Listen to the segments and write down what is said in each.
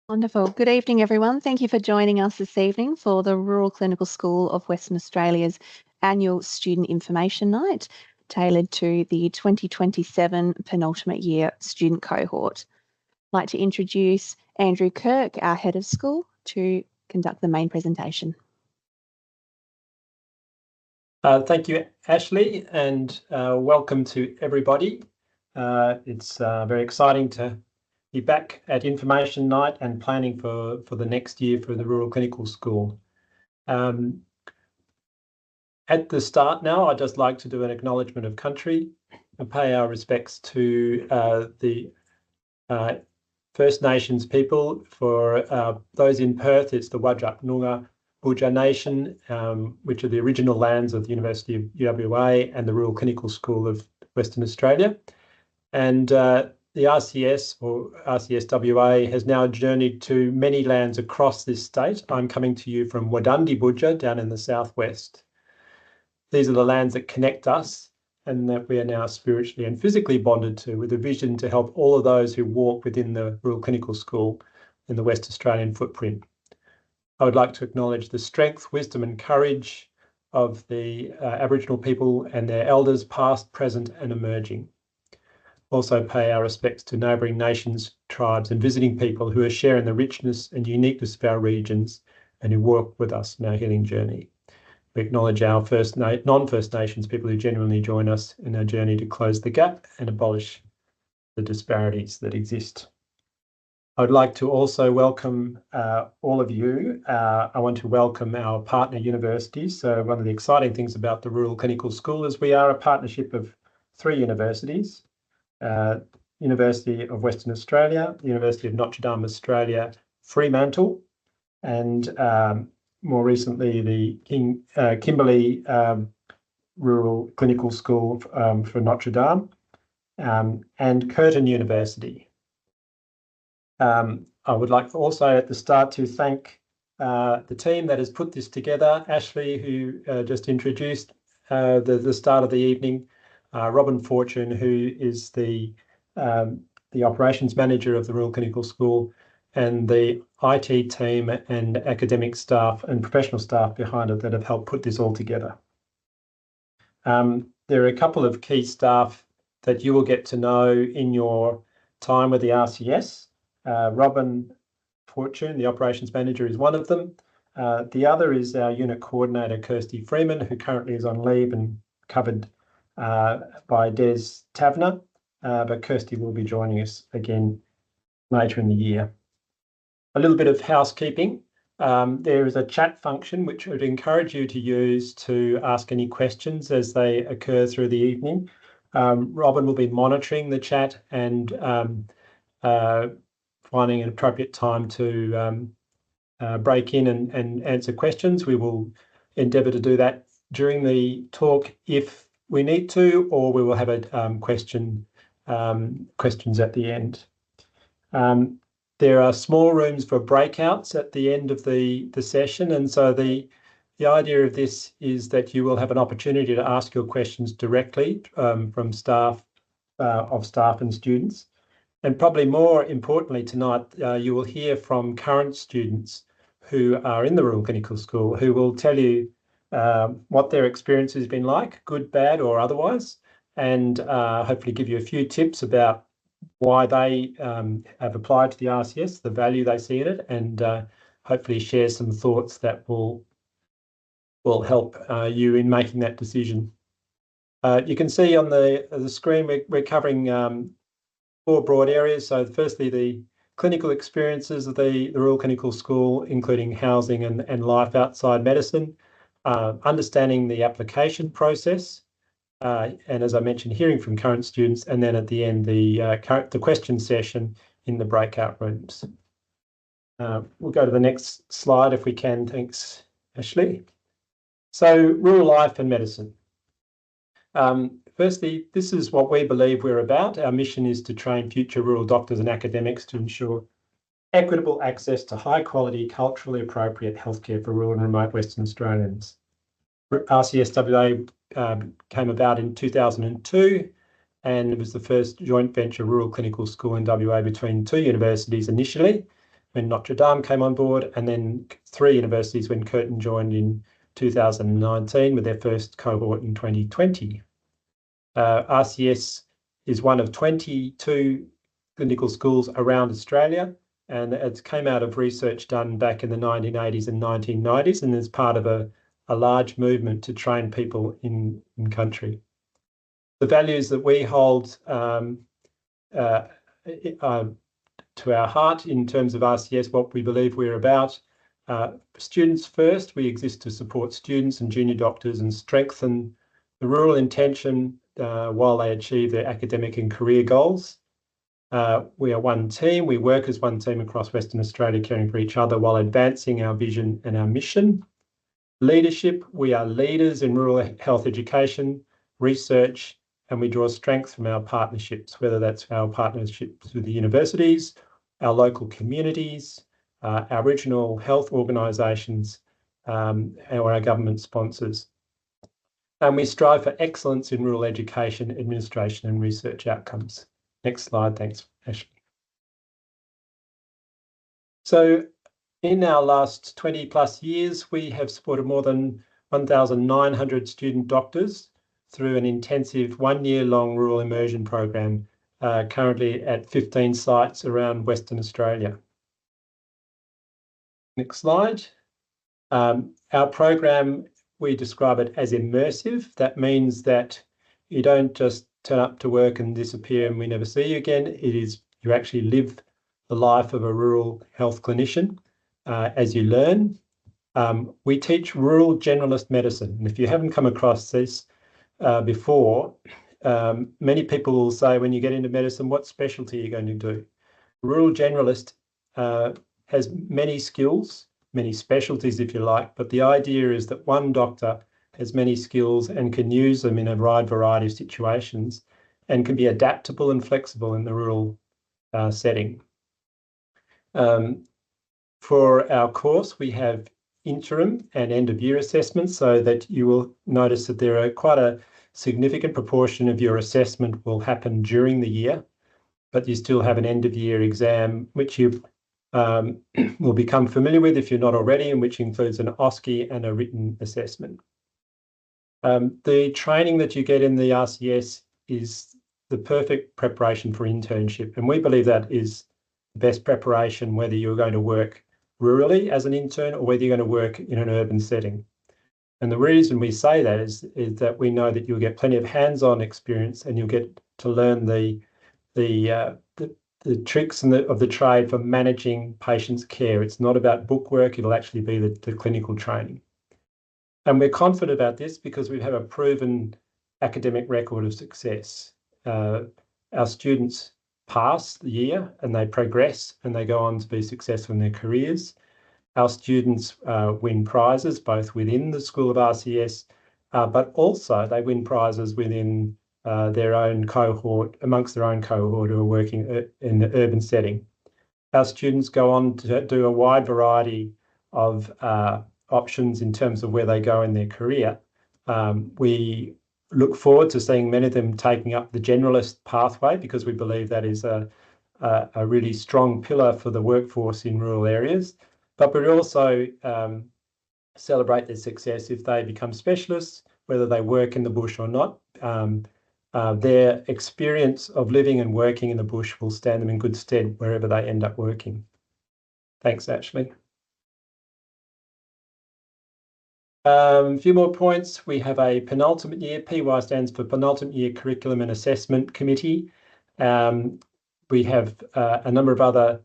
Wonderful. Good evening, everyone. Thank you for joining us this evening for the Rural Clinical School of Western Australia's annual Student Information Night, tailored to the 2027 penultimate year student cohort. I'd like to introduce Andrew Kirke, our head of school, to conduct the main presentation. Thank you, Ashley, and welcome to everybody. It's very exciting to be back at Information Night and planning for the next year for the Rural Clinical School. At the start now, I'd just like to do an acknowledgement of country and pay our respects to the First Nations people. For those in Perth, it's the Whadjuk Noongar Boodja Nation, which are the original lands of the University of UWA and the Rural Clinical School of Western Australia. And the RCS or RCSWA has now journeyed to many lands across this state. I'm coming to you from Wadandi Boodja down in the southwest. These are the lands that connect us and that we are now spiritually and physically bonded to, with a vision to help all of those who walk within the Rural Clinical School in the West Australian footprint. I would like to acknowledge the strength, wisdom and courage of the Aboriginal people and their elders, past, present and emerging. Also pay our respects to neighbouring nations, tribes and visiting people who are sharing the richness and uniqueness of our regions and who work with us in our healing journey. We acknowledge our non-First Nations people who genuinely join us in our journey to close the gap and abolish the disparities that exist. I would like to also welcome all of you. I want to welcome our partner universities. So one of the exciting things about the Rural Clinical School is we are a partnership of 3 universities. University of Western Australia, the University of Notre Dame Australia, Fremantle, and more recently the Kimberley Rural Clinical School for Notre Dame, and Curtin University. I would like also at the start to thank the team that has put this together, Ashley, who just introduced the start of the evening, Robin Fortune, who is the operations manager of the Rural Clinical School, and the IT team and academic staff and professional staff behind it that have helped put this all together. There are a couple of key staff that you will get to know in your time with the RCS. Robin Fortune, the operations manager, is one of them. The other is our unit coordinator, Kirsty Freeman, who currently is on leave and covered by Des Taverner, but Kirsty will be joining us again later in the year. A little bit of housekeeping. There is a chat function which I would encourage you to use to ask any questions as they occur through the evening. Robin will be monitoring the chat and finding an appropriate time to break in and answer questions. We will endeavour to do that during the talk if we need to, or we will have a questions at the end. There are small rooms for breakouts at the end of the session, and so the idea of this is that you will have an opportunity to ask your questions directly from staff and students. And probably more importantly tonight, you will hear from current students who are in the Rural Clinical School who will tell you what their experience has been like, good, bad or otherwise, and hopefully give you a few tips about why they have applied to the RCS, the value they see in it, and hopefully share some thoughts that will help you in making that decision. You can see on the screen we're covering 4 broad areas. So firstly, the clinical experiences of the Rural Clinical School, including housing and life outside medicine, understanding the application process, and as I mentioned, hearing from current students, and then at the end, the question session in the breakout rooms. We'll go to the next slide if we can. Thanks, Ashley. So rural life and medicine. Firstly, this is what we believe we're about. Our mission is to train future rural doctors and academics to ensure equitable access to high quality, culturally appropriate healthcare for rural and remote Western Australians. RCSWA came about in 2002, and it was the first joint venture rural clinical school in WA between 2 universities initially, when Notre came on board, and then 3 universities when Curtin joined in 2019 with their first cohort in 2020. RCS is one of 22 clinical schools around Australia, and it came out of research done back in the 1980s and 1990s, and is part of a large movement to train people in country. The values that we hold to our heart in terms of RCS, what we believe we're about. Students first, we exist to support students and junior doctors and strengthen the rural intention while they achieve their academic and career goals. We are one team. We work as one team across Western Australia, caring for each other while advancing our vision and our mission. Leadership, we are leaders in rural health education, research, and we draw strength from our partnerships, whether that's our partnerships with the universities, our local communities, our regional health organisations, or our government sponsors. And we strive for excellence in rural education, administration and research outcomes. Next slide, thanks, Ashley. So in our last 20 plus years, we have supported more than 1,900 student doctors through an intensive 1-year-long rural immersion program, currently at 15 sites around Western Australia. Next slide. Our program, we describe it as immersive. That means that you don't just turn up to work and disappear and we never see you again. It is, you actually live the life of a rural health clinician as you learn. We teach rural generalist medicine. And if you haven't come across this before, many people will say when you get into medicine, what specialty are you going to do? Rural generalist has many skills, many specialties if you like, but the idea is that one doctor has many skills and can use them in a wide variety of situations and can be adaptable and flexible in the rural setting. For our course, we have interim and end of year assessments, so that you will notice that there are quite a significant proportion of your assessment will happen during the year, but you still have an end of year exam, which you will become familiar with if you're not already, and which includes an OSCE and a written assessment. The training that you get in the RCS is the perfect preparation for internship, and we believe that is the best preparation whether you're going to work rurally as an intern or whether you're going to work in an urban setting. And the reason we say that is that we know that you'll get plenty of hands-on experience and you'll get to learn the tricks of the trade for managing patients' care. It's not about bookwork, it'll actually be the clinical training. And we're confident about this because we have a proven academic record of success. Our students pass the year and they progress and they go on to be successful in their careers. Our students win prizes both within the School of RCS, but also they win prizes within their own cohort, amongst their own cohort who are working in the urban setting. Our students go on to do a wide variety of options in terms of where they go in their career. We look forward to seeing many of them taking up the generalist pathway because we believe that is a really strong pillar for the workforce in rural areas. But we also celebrate their success if they become specialists, whether they work in the bush or not. Their experience of living and working in the bush will stand them in good stead wherever they end up working. Thanks, Ashley. A few more points. We have a penultimate year. PY stands for Penultimate Year Curriculum and Assessment Committee. We have a number of other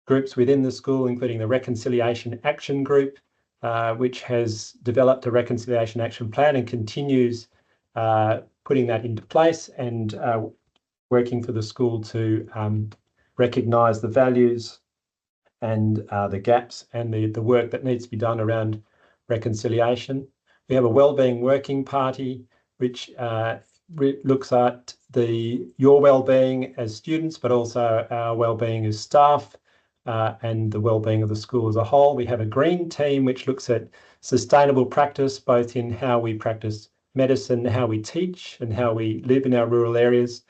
groups within the school, including the Reconciliation Action Group, which has developed a Reconciliation Action Plan and continues putting that into place and working for the school to recognise the values and the gaps and the work that needs to be done around reconciliation. We have a Wellbeing Working Party, which looks at your wellbeing as students, but also our wellbeing as staff and the wellbeing of the school as a whole. We have a Green Team, which looks at sustainable practice, both in how we practice medicine, how we teach, and how we live in our rural areas.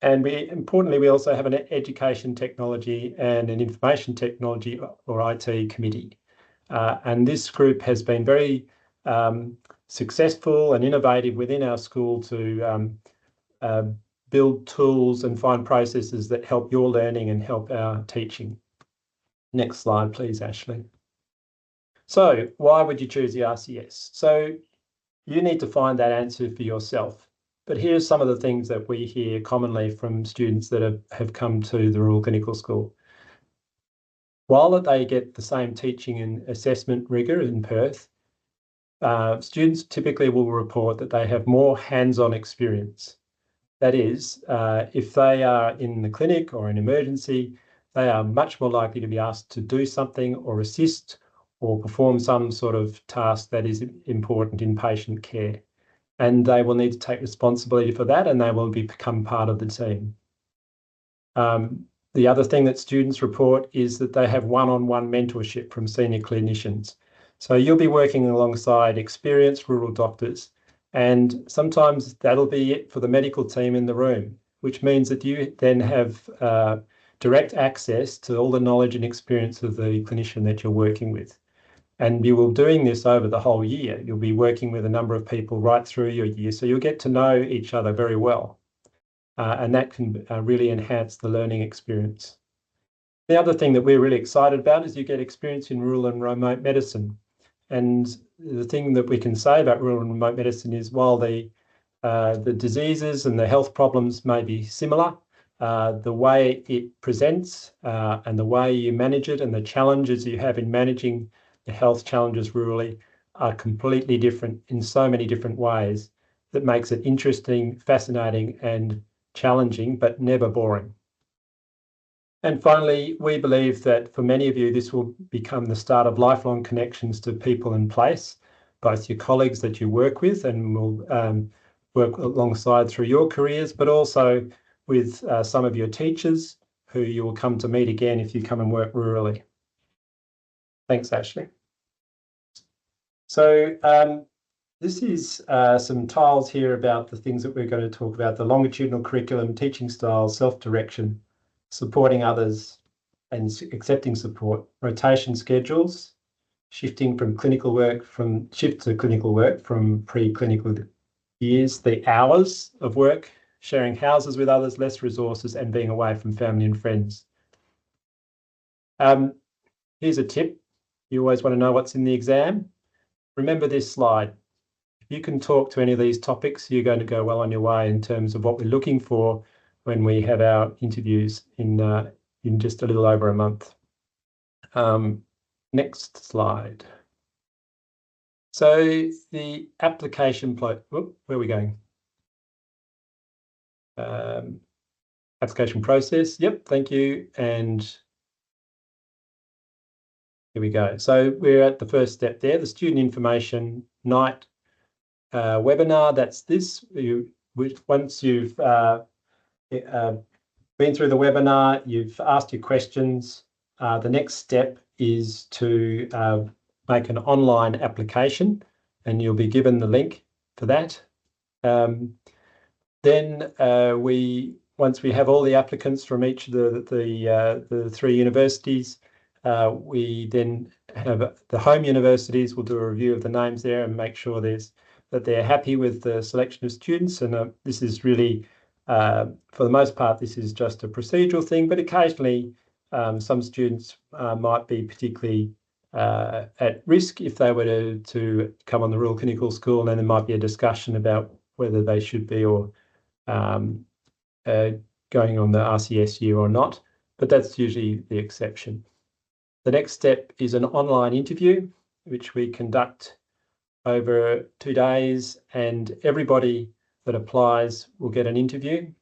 And importantly, we also have an education technology and an information technology or IT committee. And this group has been very successful and innovative within our school to build tools and find processes that help your learning and help our teaching. Next slide, please, Ashley. So why would you choose the RCS? So you need to find that answer for yourself. But here's some of the things that we hear commonly from students that have come to the Rural Clinical School. While they get the same teaching and assessment rigour in Perth, students typically will report that they have more hands-on experience. That is, if they are in the clinic or an emergency, they are much more likely to be asked to do something or assist or perform some sort of task that is important in patient care. And they will need to take responsibility for that, and they will become part of the team. The other thing that students report is that they have one-on-one mentorship from senior clinicians. So you'll be working alongside experienced rural doctors, and sometimes that'll be it for the medical team in the room, which means that you then have direct access to all the knowledge and experience of the clinician that you're working with. And you will be doing this over the whole year. You'll be working with a number of people right through your year, so you'll get to know each other very well. And that can really enhance the learning experience. The other thing that we're really excited about is you get experience in rural and remote medicine. And the thing that we can say about rural and remote medicine is while the diseases and the health problems may be similar, the way it presents and the way you manage it and the challenges you have in managing the health challenges rurally are completely different in so many different ways that makes it interesting, fascinating, and challenging, but never boring. And finally, we believe that for many of you, this will become the start of lifelong connections to people in place, both your colleagues that you work with and will work alongside through your careers, but also with some of your teachers who you will come to meet again if you come and work rurally. Thanks, Ashley. So this is some tiles here about the things that we're going to talk about: the longitudinal curriculum, teaching styles, self-direction, supporting others and accepting support, rotation schedules, shifting from clinical work from pre-clinical years, the hours of work, sharing houses with others, less resources, and being away from family and friends. Here's a tip. You always want to know what's in the exam. Remember this slide. If you can talk to any of these topics, you're going to go well on your way in terms of what we're looking for when we have our interviews in just a little over a month. Next slide. So the application where are we going? Application process. Yep, thank you. And here we go. So we're at the first step there, the student information night webinar. That's this. Once you've been through the webinar, you've asked your questions. The next step is to make an online application, and you'll be given the link for that. Then once we have all the applicants from each of the three universities, we then have the home universities will do a review of the names there and make sure that they're happy with the selection of students. And this is really, for the most part, this is just a procedural thing, but occasionally some students might be particularly at risk if they were to come on the Rural Clinical School, and then there might be a discussion about whether they should be or going on the RCS year or not, but that's usually the exception. The next step is an online interview, which we conduct over 2 days, and everybody that applies will get an interview.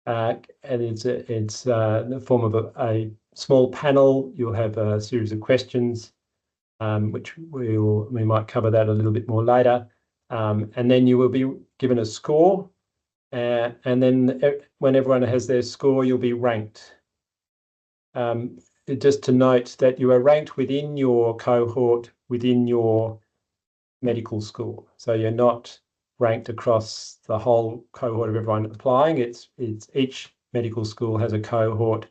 And it's in the form of a small panel. You'll have a series of questions, which we might cover that a little bit more later. And then you will be given a score, and then when everyone has their score, you'll be ranked. Just to note that you are ranked within your cohort, within your medical school. So you're not ranked across the whole cohort of everyone applying. It's each medical school has a cohort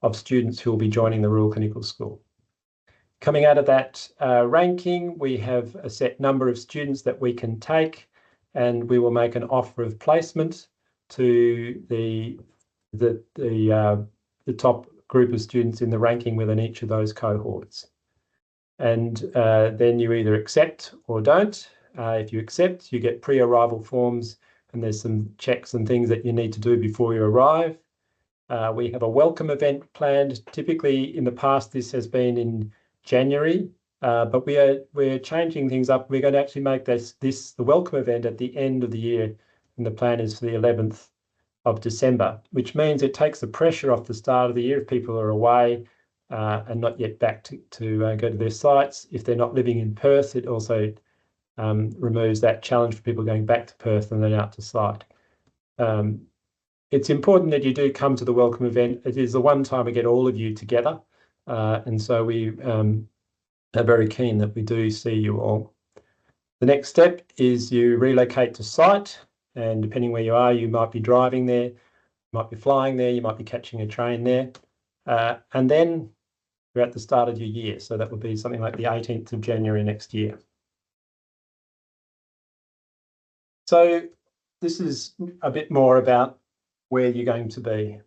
of students who will be joining the rural clinical school. Coming out of that ranking, we have a set number of students that we can take, and we will make an offer of placement to the top group of students in the ranking within each of those cohorts. And then you either accept or don't. If you accept, you get pre-arrival forms, and there's some checks and things that you need to do before you arrive. We have a welcome event planned. Typically, in the past, this has been in January, but we're changing things up. We're going to actually make the welcome event at the end of the year, and the plan is for the 11th of December, which means it takes the pressure off the start of the year if people are away and not yet back to go to their sites. If they're not living in Perth, it also removes that challenge for people going back to Perth and then out to site. It's important that you do come to the welcome event. It is the one time we get all of you together, and so we are very keen that we do see you all. The next step is you relocate to site, and depending where you are, you might be driving there, you might be flying there, you might be catching a train there, and then you're at the start of your year. So that would be something like the 18th of January next year. So this is a bit more about where you're going to be.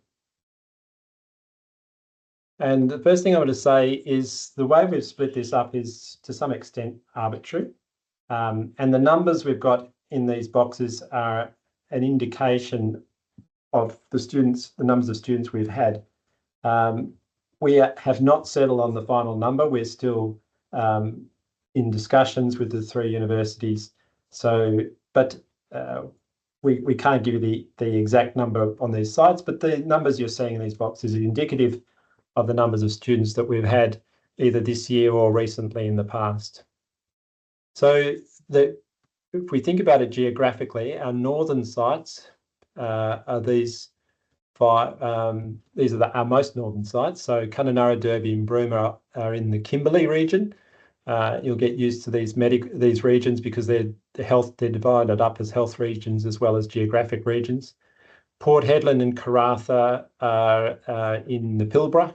And the first thing I want to say is the way we've split this up is to some extent arbitrary. And the numbers we've got in these boxes are an indication of the numbers of students we've had. We have not settled on the final number. We're still in discussions with the 3 universities. So, but we can't give you the exact number on these sites, but the numbers you're seeing in these boxes are indicative of the numbers of students that we've had either this year or recently in the past. So if we think about it geographically, our northern sites are these 5. These are our most northern sites. So Kununurra, Derby and Broome are in the Kimberley region. You'll get used to these regions because they're divided up as health regions as well as geographic regions. Port Hedland and Karratha are in the Pilbara.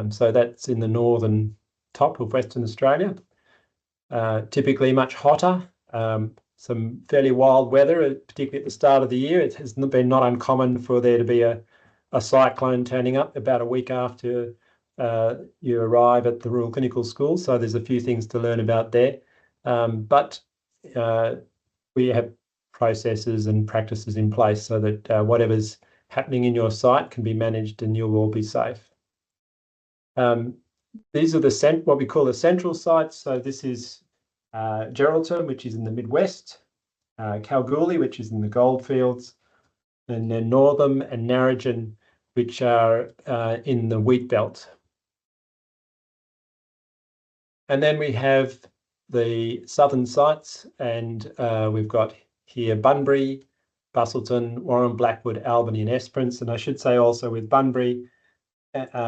So that's in the northern top of Western Australia. Typically much hotter, some fairly wild weather, particularly at the start of the year. It has been not uncommon for there to be a cyclone turning up about a week after you arrive at the rural clinical school. So there's a few things to learn about there. But we have processes and practices in place so that whatever's happening in your site can be managed and you'll all be safe. These are what we call the central sites. So this is Geraldton, which is in the Midwest, Kalgoorlie, which is in the goldfields, and then Northam and Narrogin, which are in the wheat belt. And then we have the southern sites, and we've got here Bunbury, Busselton, Warren, Blackwood, Albany and Esperance. And I should say also with Bunbury,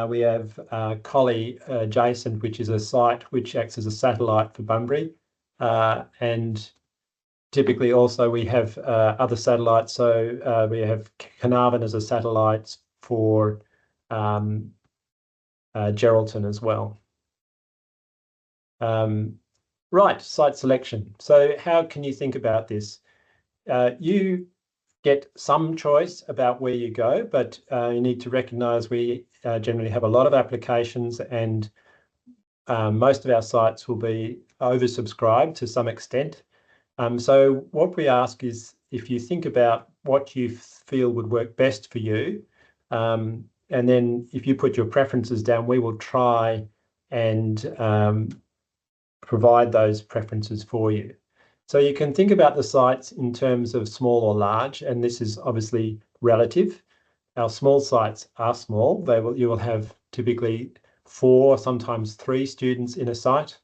we have Collie adjacent, which is a site which acts as a satellite for Bunbury. And typically also we have other satellites. So we have Carnarvon as a satellite for Geraldton as well. Right, site selection. So how can you think about this? You get some choice about where you go, but you need to recognise we generally have a lot of applications, and most of our sites will be oversubscribed to some extent. So what we ask is if you think about what you feel would work best for you, and then if you put your preferences down, we will try and provide those preferences for you. So you can think about the sites in terms of small or large, and this is obviously relative. Our small sites are small. You will have typically 4, sometimes 3 students in a site,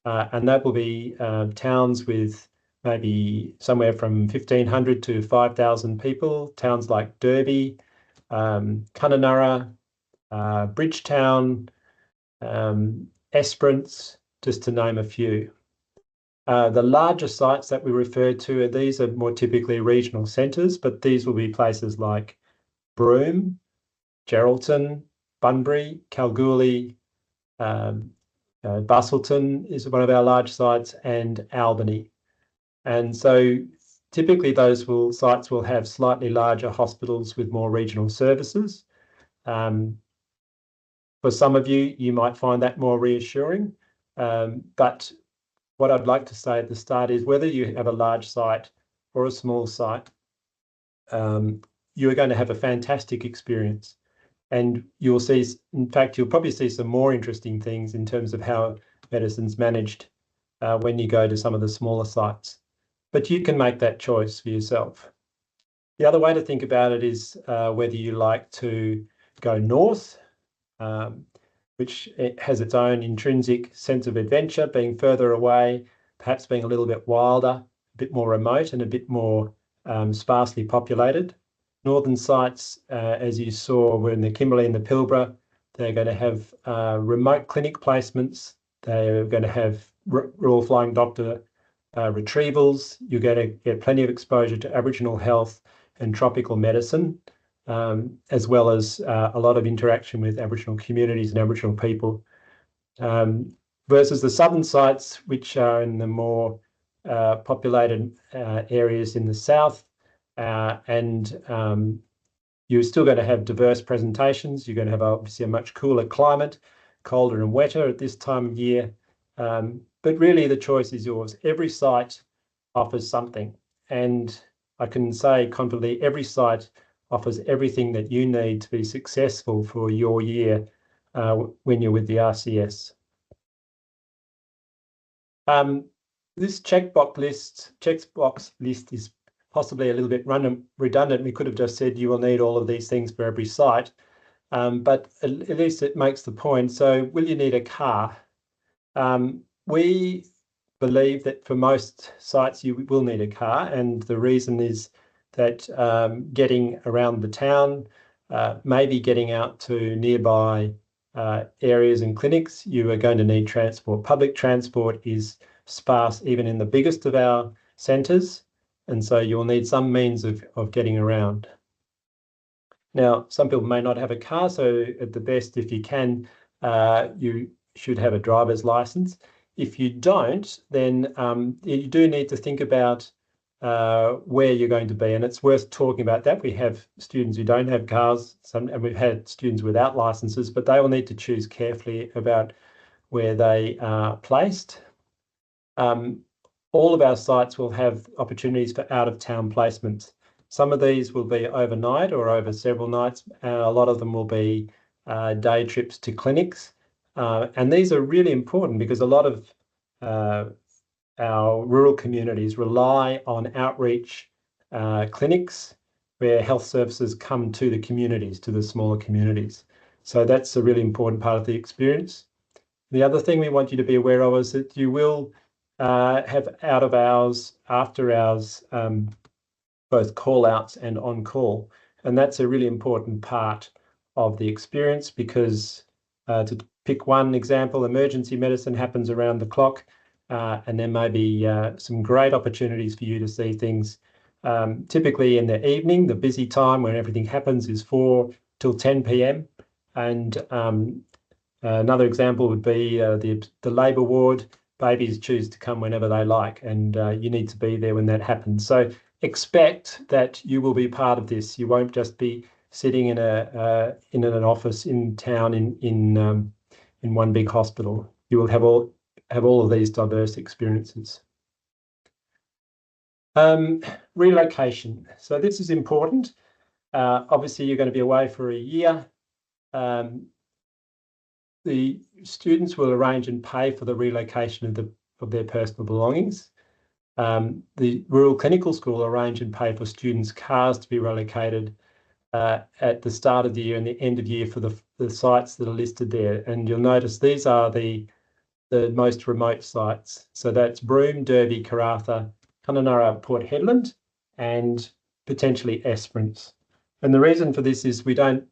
and that will be towns with maybe somewhere from 1,500 to 5,000 people. Towns like Derby, Kununurra, Bridgetown, Esperance, just to name a few. The larger sites that we refer to, these are more typically regional centres, but these will be places like Broome, Geraldton, Bunbury, Kalgoorlie, Busselton is one of our large sites, and Albany. And so typically those sites will have slightly larger hospitals with more regional services. For some of you, you might find that more reassuring. But what I'd like to say at the start is whether you have a large site or a small site, you are going to have a fantastic experience. And you'll see, in fact, you'll probably see some more interesting things in terms of how medicine's managed when you go to some of the smaller sites. But you can make that choice for yourself. The other way to think about it is whether you like to go north, which has its own intrinsic sense of adventure, being further away, perhaps being a little bit wilder, a bit more remote and a bit more sparsely populated. Northern sites, as you saw, were in the Kimberley and the Pilbara. They're going to have remote clinic placements. They're going to have rural flying doctor retrievals. You're going to get plenty of exposure to Aboriginal health and tropical medicine, as well as a lot of interaction with Aboriginal communities and Aboriginal people. Versus the southern sites, which are in the more populated areas in the south, and you're still going to have diverse presentations. You're going to have obviously a much cooler climate, colder and wetter at this time of year. But really the choice is yours. Every site offers something. And I can say confidently, every site offers everything that you need to be successful for your year when you're with the RCS. This checkbox list is possibly a little bit redundant. We could have just said you will need all of these things for every site, but at least it makes the point. So will you need a car? We believe that for most sites you will need a car, and the reason is that getting around the town, maybe getting out to nearby areas and clinics, you are going to need transport. Public transport is sparse even in the biggest of our centres, and so you'll need some means of getting around. Now, some people may not have a car, so at the best, if you can, you should have a driver's licence. If you don't, then you do need to think about where you're going to be, and it's worth talking about that. We have students who don't have cars, and we've had students without licences, but they will need to choose carefully about where they are placed. All of our sites will have opportunities for out-of-town placements. Some of these will be overnight or over several nights. A lot of them will be day trips to clinics. And these are really important because a lot of our rural communities rely on outreach clinics where health services come to the communities, to the smaller communities. So that's a really important part of the experience. The other thing we want you to be aware of is that you will have out of hours, after hours, both call outs and on call. And that's a really important part of the experience because to pick one example, emergency medicine happens around the clock, and there may be some great opportunities for you to see things. Typically in the evening, the busy time when everything happens is 4 till 10 p.m. And another example would be the labour ward. Babies choose to come whenever they like, and you need to be there when that happens. So expect that you will be part of this. You won't just be sitting in an office in town in one big hospital. You will have all of these diverse experiences. Relocation. So this is important. Obviously, you're going to be away for a year. The students will arrange and pay for the relocation of their personal belongings. The Rural Clinical School arrange and pay for students' cars to be relocated at the start of the year and the end of year for the sites that are listed there. And you'll notice these are the most remote sites. So that's Broome, Derby, Karratha, Kununurra, Port Hedland, and potentially Esperance. And the reason for this is we don't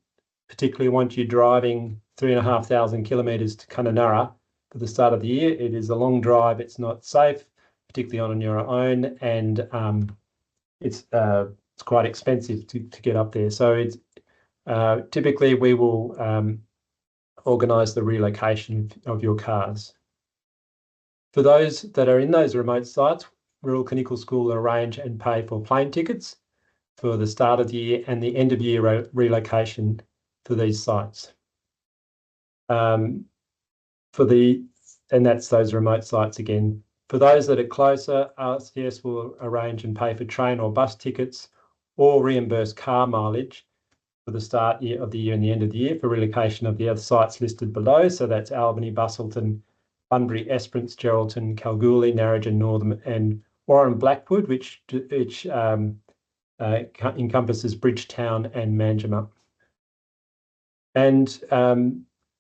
particularly want you driving 3,500 kilometres to Kununurra for the start of the year. It is a long drive. It's not safe. particularly on your own, and it's quite expensive to get up there. So it's typically we will organise the relocation of your cars. For those that are in those remote sites, Rural Clinical School arrange and pay for plane tickets for the start of the year and the end of year relocation for these sites. And that's those remote sites again. For those that are closer, RCS will arrange and pay for train or bus tickets or reimburse car mileage for the start of the year and the end of the year for relocation of the other sites listed below. So that's Albany, Busselton, Bunbury, Esperance, Geraldton, Kalgoorlie, Narrogin, Northern, and Warren Blackwood, which encompasses Bridgetown and Manjimup. And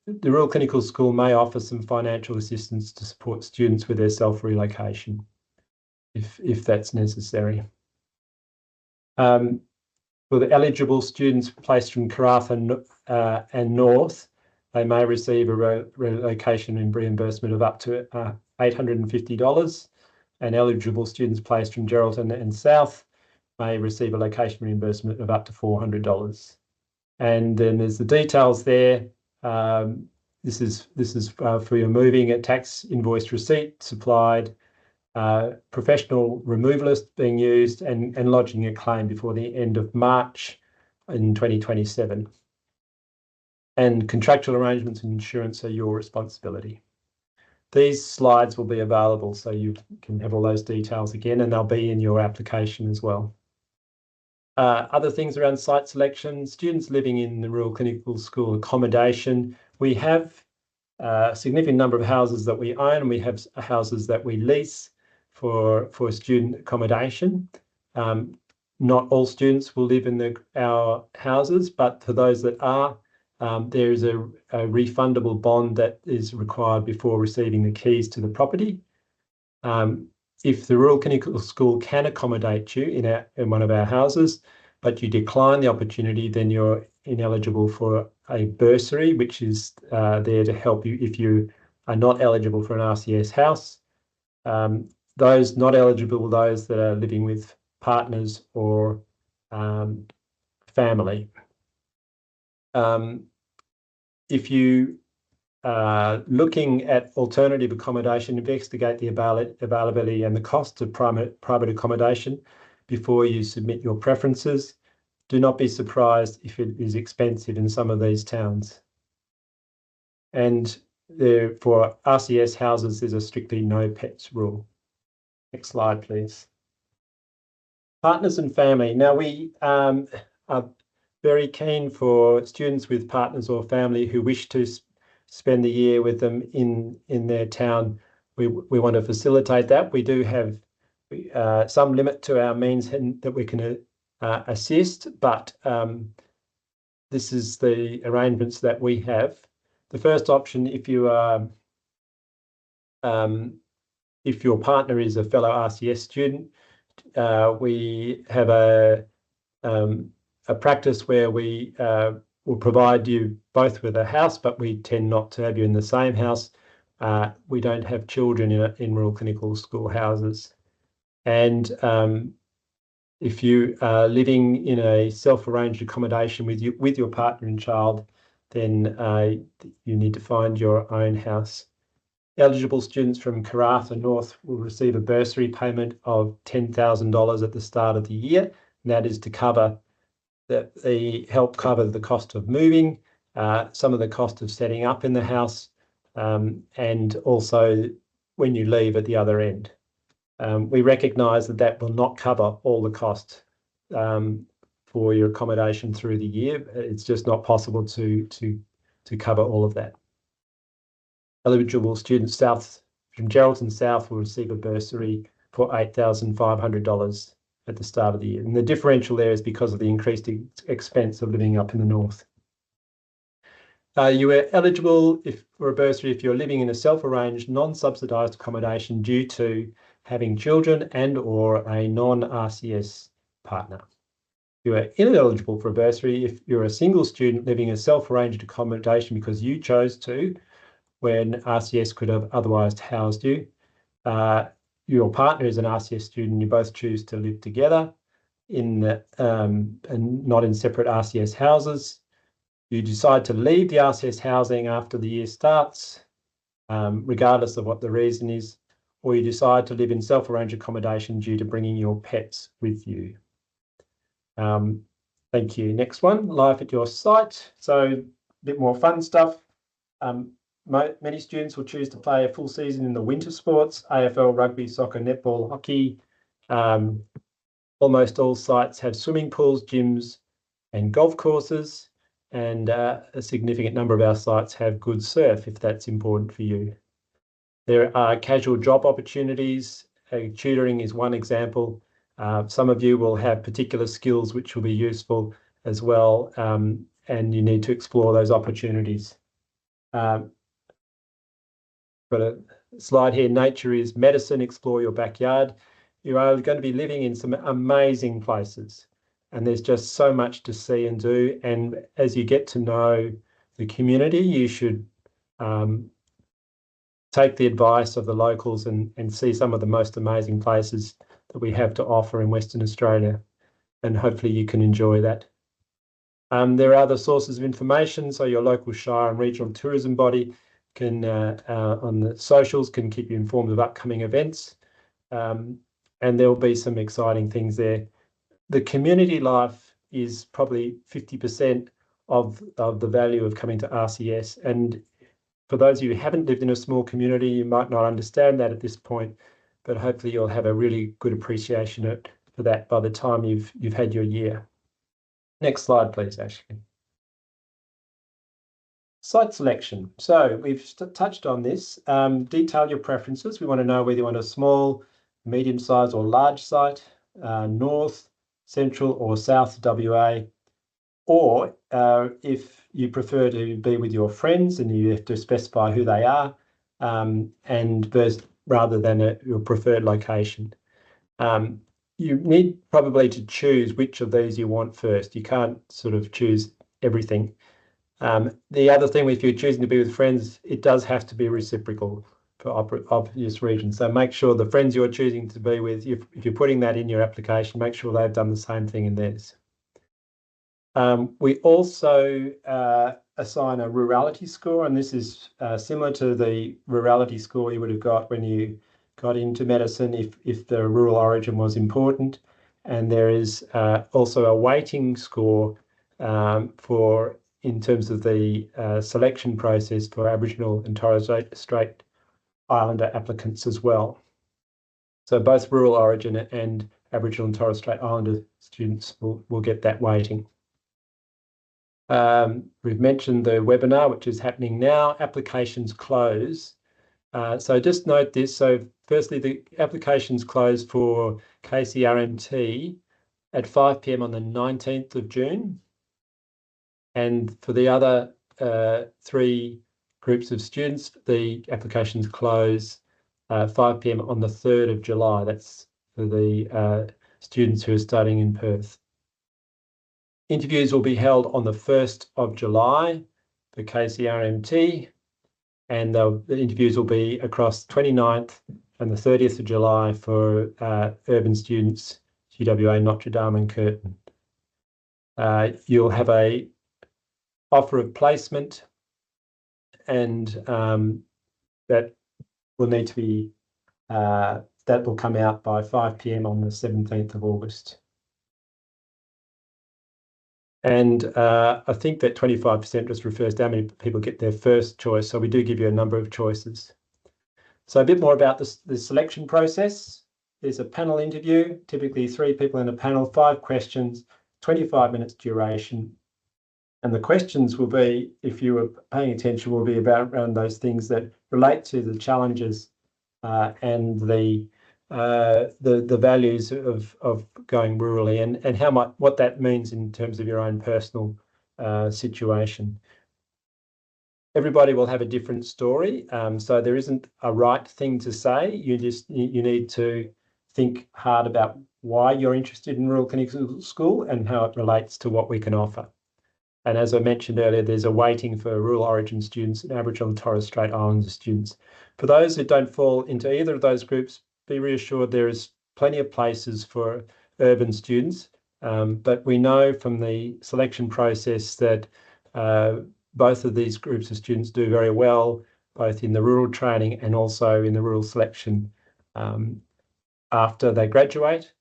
the Rural Clinical School may offer some financial assistance to support students with their self-relocation, if that's necessary. For the eligible students placed from Karratha and North, they may receive a relocation and reimbursement of up to $850, and eligible students placed from Geraldton and South may receive a location reimbursement of up to $400. And then there's the details there. This is for your moving, a tax invoice receipt supplied, professional removalist being used, and lodging a claim before the end of March in 2027. And contractual arrangements and insurance are your responsibility. These slides will be available so you can have all those details again, and they'll be in your application as well. Other things around site selection, students living in the Rural Clinical School accommodation. We have a significant number of houses that we own, and we have houses that we lease for student accommodation. Not all students will live in our houses, but for those that are, there is a refundable bond that is required before receiving the keys to the property. If the Rural Clinical School can accommodate you in one of our houses, but you decline the opportunity, then you're ineligible for a bursary, which is there to help you if you are not eligible for an RCS house. Those not eligible, those that are living with partners or family. If you are looking at alternative accommodation, investigate the availability and the cost of private accommodation before you submit your preferences. Do not be surprised if it is expensive in some of these towns. And for RCS houses, there's a strictly no pets rule. Next slide, please. Partners and family. Now, we are very keen for students with partners or family who wish to spend the year with them in their town. We want to facilitate that. We do have some limit to our means that we can assist, but this is the arrangements that we have. The first option, if you are if your partner is a fellow RCS student, we have a practice where we will provide you both with a house, but we tend not to have you in the same house. We don't have children in Rural Clinical School houses. And if you are living in a self-arranged accommodation with your partner and child, then you need to find your own house. Eligible students from Karratha North will receive a bursary payment of $10,000 at the start of the year, and that is to cover help cover the cost of moving, some of the cost of setting up in the house, and also when you leave at the other end. We recognise that will not cover all the cost for your accommodation through the year. It's just not possible to cover all of that. Eligible students from Geraldton South will receive a bursary for $8,500 at the start of the year. And the differential there is because of the increased expense of living up in the north. You are eligible for a bursary if you're living in a self-arranged, non-subsidised accommodation due to having children and or a non-RCS partner. You are ineligible for a bursary if you're a single student living in a self-arranged accommodation because you chose to, when RCS could have otherwise housed you. your partner is an RCS student, you both choose to live together in and not in separate RCS houses. You decide to leave the RCS housing after the year starts, regardless of what the reason is, or you decide to live in self-arranged accommodation due to bringing your pets with you. Thank you. Next one, life at your site. So a bit more fun stuff. Many students will choose to play a full season in the winter sports, AFL, rugby, soccer, netball, hockey. Almost all sites have swimming pools, gyms, and golf courses, and a significant number of our sites have good surf, if that's important for you. There are casual job opportunities. Tutoring is one example. Some of you will have particular skills which will be useful as well, and you need to explore those opportunities. Got a slide here, nature is medicine, explore your backyard. You are going to be living in some amazing places, and there's just so much to see and do. And as you get to know the community, you should take the advice of the locals and see some of the most amazing places that we have to offer in Western Australia, and hopefully you can enjoy that. There are other sources of information, so your local shire and regional tourism body can, on the socials, can keep you informed of upcoming events, and there will be some exciting things there. The community life is probably 50% of the value of coming to RCS, and for those of you who haven't lived in a small community, you might not understand that at this point, but hopefully you'll have a really good appreciation for that by the time you've had your year. Next slide, please, Ashley. Site selection. So we've touched on this. Detail your preferences. We want to know whether you want a small, medium-sized or large site, north, central or south WA, or if you prefer to be with your friends and you have to specify who they are, and rather than your preferred location. You need probably to choose which of these you want first. You can't sort of choose everything. The other thing, if you're choosing to be with friends, it does have to be reciprocal for obvious reasons. So make sure the friends you're choosing to be with, if you're putting that in your application, make sure they've done the same thing in theirs. We also assign a rurality score, and this is similar to the rurality score you would have got when you got into medicine if the rural origin was important. And there is also a weighting score in terms of the selection process for Aboriginal and Torres Strait Islander applicants as well. So both rural origin and Aboriginal and Torres Strait Islander students will get that weighting. We've mentioned the webinar, which is happening now. Applications close. So just note this. So firstly, the applications close for KCRMT at 5 p.m. on the 19th of June. And for the other 3 groups of students, the applications close 5 p.m. on the 3rd of July. That's for the students who are studying in Perth. Interviews will be held on the 1st of July for KCRMT, and the interviews will be across 29th and the 30th of July for urban students, UWA, Notre Dame and Curtin. You'll have a offer of placement, and that will need to be, that will come out by 5 p.m. on the 17th of August. And I think that 25% just refers to how many people get their first choice. So we do give you a number of choices. So a bit more about the selection process. There's a panel interview, typically 3 people in a panel, 5 questions, 25 minutes duration. And the questions will be, if you were paying attention, will be around those things that relate to the challenges and the values of going rurally, and what that means in terms of your own personal situation. Everybody will have a different story, so there isn't a right thing to say. You need to think hard about why you're interested in rural clinical school and how it relates to what we can offer. And as I mentioned earlier, there's a weighting for rural origin students and Aboriginal and Torres Strait Islander students. For those who don't fall into either of those groups, be reassured there is plenty of places for urban students, but we know from the selection process that both of these groups of students do very well, both in the rural training and also in the rural selection after they graduate.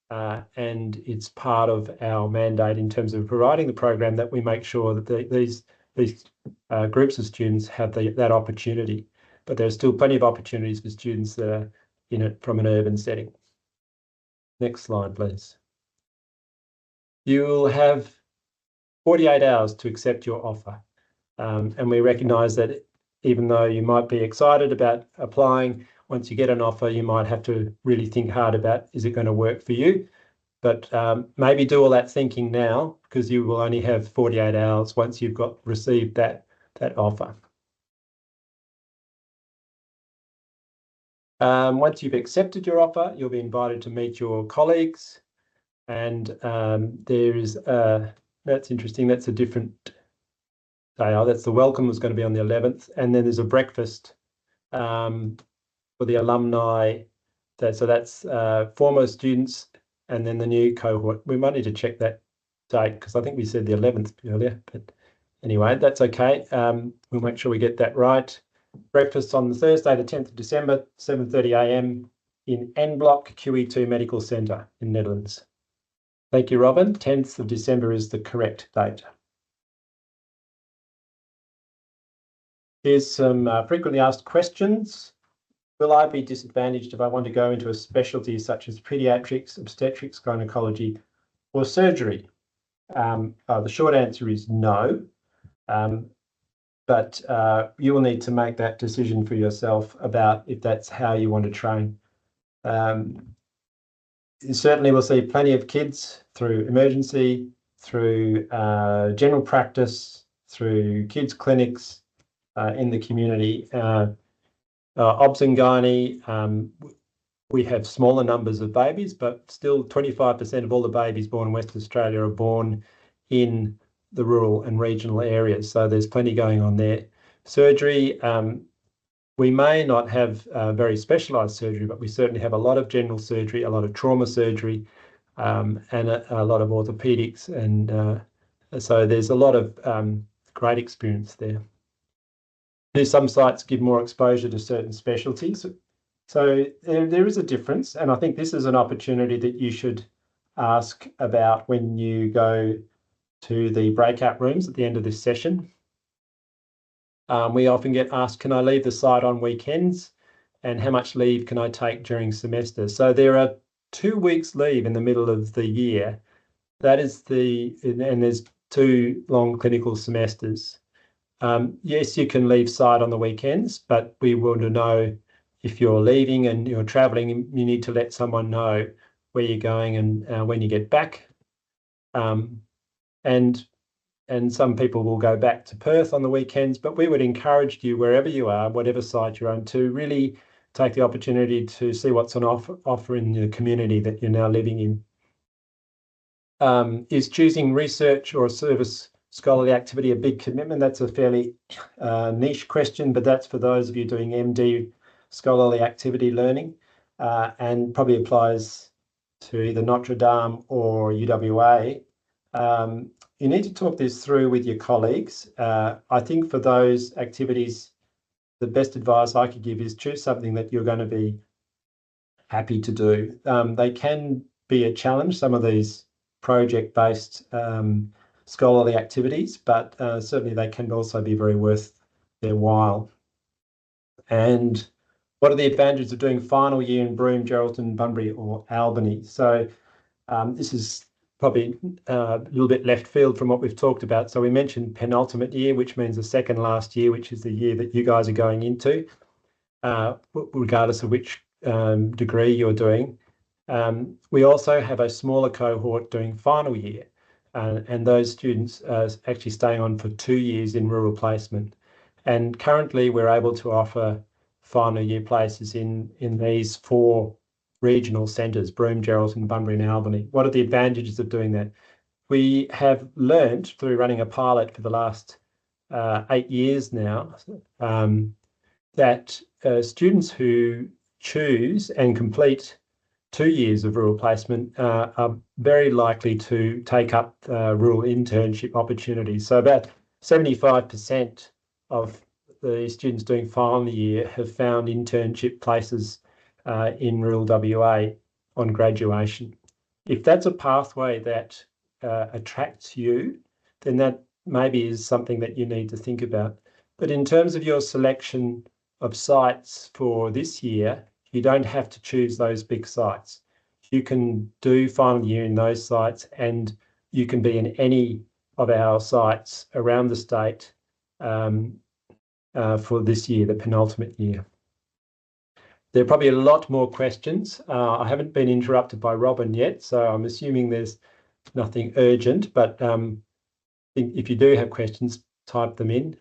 And it's part of our mandate in terms of providing the program that we make sure that these groups of students have that opportunity. But there are still plenty of opportunities for students that are in it from an urban setting. Next slide, please. You will have 48 hours to accept your offer. And we recognise that even though you might be excited about applying, once you get an offer, you might have to really think hard about, is it going to work for you? But maybe do all that thinking now, because you will only have 48 hours once you've received that offer. Once you've accepted your offer, you'll be invited to meet your colleagues. And there is, that's interesting, that's a different day. Oh, that's the welcome was going to be on the 11th. And then there's a breakfast for the alumni. So that's former students and then the new cohort. We might need to check that date because I think we said the 11th earlier. But anyway, that's okay. We'll make sure we get that right. Breakfast on the Thursday, the 10th of December, 7:30 a.m. in N Block QE2 Medical Centre in Netherlands. Thank you, Robin. 10th of December is the correct date. Here's some frequently asked questions. Will I be disadvantaged if I want to go into a specialty such as paediatrics, obstetrics, gynecology, or surgery? The short answer is no. But you will need to make that decision for yourself about if that's how you want to train. You certainly will see plenty of kids through emergency, through general practice, through kids clinics in the community. Obs and gynae, we have smaller numbers of babies, but still 25% of all the babies born in Western Australia are born in the rural and regional areas. So there's plenty going on there. Surgery, we may not have very specialised surgery, but we certainly have a lot of general surgery, a lot of trauma surgery, and a lot of orthopaedics. And so there's a lot of great experience there. Some sites give more exposure to certain specialties. So there is a difference. And I think this is an opportunity that you should ask about when you go to the breakout rooms at the end of this session. We often get asked, can I leave the site on weekends? And how much leave can I take during semester? So there are 2 weeks leave in the middle of the year. That is and there's 2 long clinical semesters. Yes, you can leave site on the weekends, but we want to know if you're leaving and you're travelling, you need to let someone know where you're going and when you get back. And some people will go back to Perth on the weekends, but we would encourage you, wherever you are, whatever site you're on, to really take the opportunity to see what's on offer in the community that you're now living in. Is choosing research or service scholarly activity a big commitment? That's a fairly niche question, but that's for those of you doing MD scholarly activity learning, and probably applies to either Notre Dame or UWA. You need to talk this through with your colleagues. I think for those activities, the best advice I could give is choose something that you're going to be happy to do. They can be a challenge, some of these project-based scholarly activities, but certainly they can also be very worth their while. And what are the advantages of doing final year in Broome, Geraldton, Bunbury or Albany? So this is probably a little bit left field from what we've talked about. So we mentioned penultimate year, which means the second last year, which is the year that you guys are going into, regardless of which degree you're doing. We also have a smaller cohort doing final year, and those students are actually staying on for 2 years in rural placement. And currently we're able to offer final year places in these 4 regional centres, Broome, Geraldton, Bunbury and Albany. What are the advantages of doing that? We have learnt through running a pilot for the last 8 years now that students who choose and complete 2 years of rural placement are very likely to take up rural internship opportunities. So about 75% of the students doing final year have found internship places in rural WA on graduation. If that's a pathway that attracts you, then that maybe is something that you need to think about. But in terms of your selection of sites for this year, you don't have to choose those big sites. You can do final year in those sites, and you can be in any of our sites around the state for this year, the penultimate year. There are probably a lot more questions. I haven't been interrupted by Robin yet, so I'm assuming there's nothing urgent, but if you do have questions, type them in.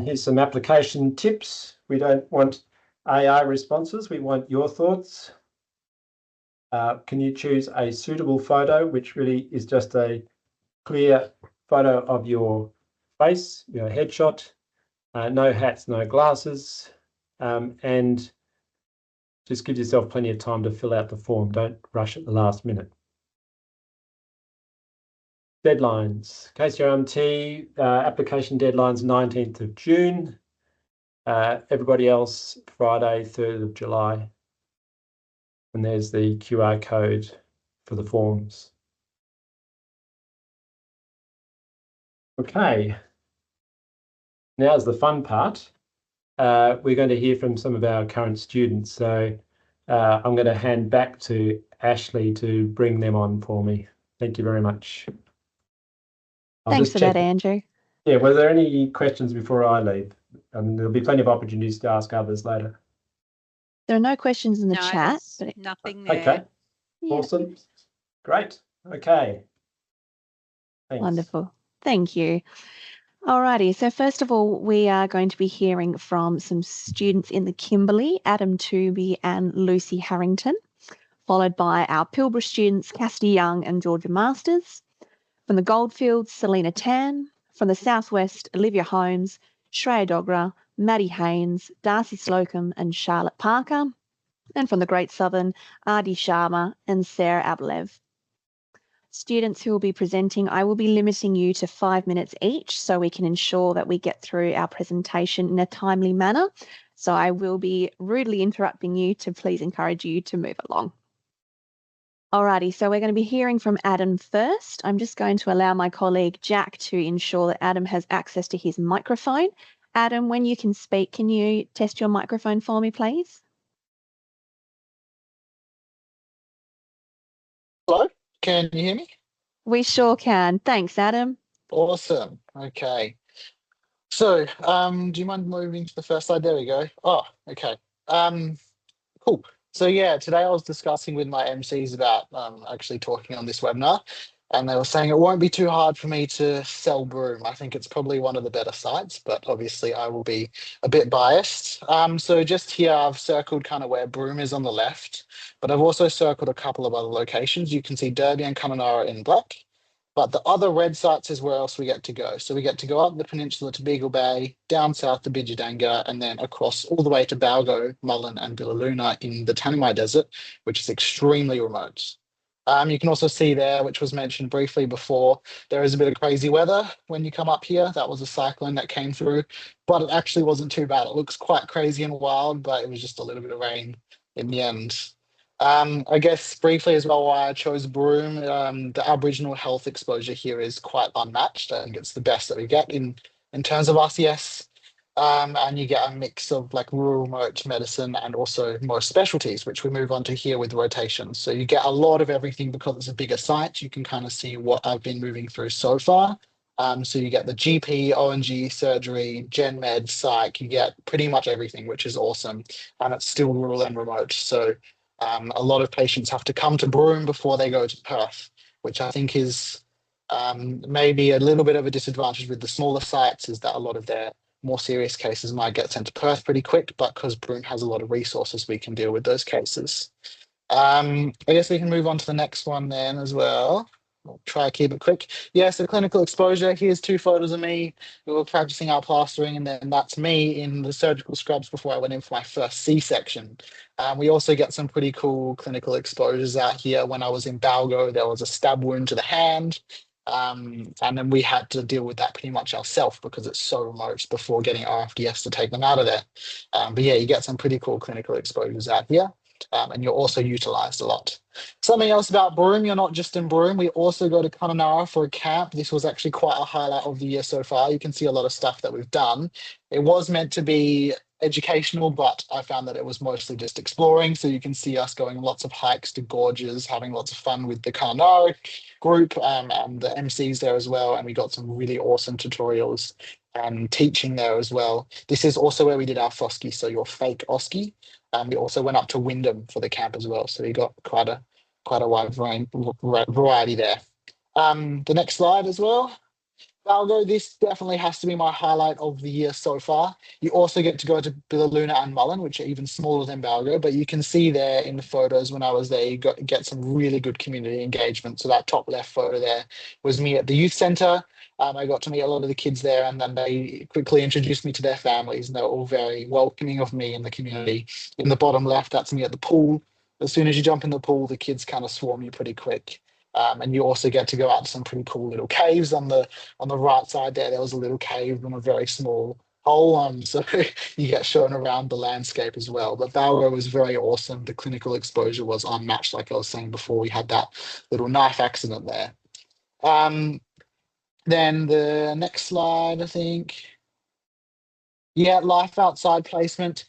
Here's some application tips. We don't want AI responses. We want your thoughts. Can you choose a suitable photo, which really is just a clear photo of your face, your headshot, no hats, no glasses, and just give yourself plenty of time to fill out the form. Don't rush at the last minute. Deadlines. KCRMT application deadlines 19th of June. Everybody else Friday, 3rd of July. And there's the QR code for the forms. Okay. Now's the fun part. We're going to hear from some of our current students. So I'm going to hand back to Ashley to bring them on for me. Thank you very much. Thanks for that, Andrew. Yeah, were there any questions before I leave? There'll be plenty of opportunities to ask others later. There are no questions in the chat. But nothing there. Okay, awesome. Great. Okay. Thanks. Wonderful. Thank you. Alrighty, so first of all, we are going to be hearing from some students in the Kimberley, Adam Tooby and Lucy Harrington, followed by our Pilbara students, Cassidy Young and Georgia Masters. From the Goldfields, Selena Tan. From the Southwest, Olivia Holmes, Shreya Dogra, Maddie Haynes, Darcy Slocum and Charlotte Parker. And from the Great Southern, Adi Sharma and Sarah Ablev. Students who will be presenting, I will be limiting you to 5 minutes each so we can ensure that we get through our presentation in a timely manner. So I will be rudely interrupting you to please encourage you to move along. Alrighty, so we're going to be hearing from Adam first. I'm just going to allow my colleague Jack to ensure that Adam has access to his microphone. Adam, when you can speak, can you test your microphone for me, please? Hello, can you hear me? We sure can. Thanks, Adam. Awesome. Okay. So, do you mind moving to the first slide? There we go. Oh, okay. Cool. So yeah, today I was discussing with my MCs about actually talking on this webinar, and they were saying it won't be too hard for me to sell Broome. I think it's probably one of the better sites, but obviously I will be a bit biased. So just here I've circled kind of where Broome is on the left, but I've also circled a couple of other locations. You can see Derby and Kununurra in black, but the other red sites is where else we get to go. So we get to go up the peninsula to Beagle Bay, down south to Bidjadanga, and then across all the way to Balgo, Mullen and Billaloona in the Tanami Desert, which is extremely remote. You can also see there, which was mentioned briefly before, there is a bit of crazy weather when you come up here. That was a cyclone that came through, but it actually wasn't too bad. It looks quite crazy and wild, but it was just a little bit of rain in the end. I guess briefly as well why I chose Broome, the Aboriginal health exposure here is quite unmatched. I think it's the best that we get in terms of RCS. And you get a mix of like rural remote medicine and also more specialties, which we move on to here with rotations. So you get a lot of everything because it's a bigger site. You can kind of see what I've been moving through so far. So you get the GP, ONG, surgery, gen med, psych, you get pretty much everything, which is awesome. And it's still rural and remote. So a lot of patients have to come to Broome before they go to Perth, which I think is maybe a little bit of a disadvantage with the smaller sites, is that a lot of their more serious cases might get sent to Perth pretty quick, but because Broome has a lot of resources, we can deal with those cases. I guess we can move on to the next one then as well. I'll try to keep it quick. Yeah, so clinical exposure. Here's 2 photos of me. We were practicing our plastering, and then that's me in the surgical scrubs before I went in for my first C-section. We also get some pretty cool clinical exposures out here. When I was in Balgo, there was a stab wound to the hand. And then we had to deal with that pretty much ourselves because it's so remote before getting RFDS to take them out of there. But yeah, you get some pretty cool clinical exposures out here. And you're also utilised a lot. Something else about Broome, you're not just in Broome. We also go to Kununurra for a camp. This was actually quite a highlight of the year so far. You can see a lot of stuff that we've done. It was meant to be educational, but I found that it was mostly just exploring. So you can see us going lots of hikes to gorges, having lots of fun with the Kununurra group and the MCs there as well. And we got some really awesome tutorials and teaching there as well. This is also where we did our FOSCE, so your fake OSCE. We also went up to Wyndham for the camp as well. So we got quite a wide variety there. The next slide as well. Balgo, this definitely has to be my highlight of the year so far. You also get to go to Billaloona and Mullen, which are even smaller than Balgo, but you can see there in the photos when I was there, you get some really good community engagement. So that top left photo there was me at the youth centre. I got to meet a lot of the kids there, and then they quickly introduced me to their families, and they were all very welcoming of me in the community. In the bottom left, that's me at the pool. As soon as you jump in the pool, the kids kind of swarm you pretty quick. And you also get to go out to some pretty cool little caves on the right side there. There was a little cave and a very small hole, so you get shown around the landscape as well. But Balgo was very awesome. The clinical exposure was unmatched, like I was saying before. We had that little knife accident there. Then the next slide, I think. Yeah, life outside placement.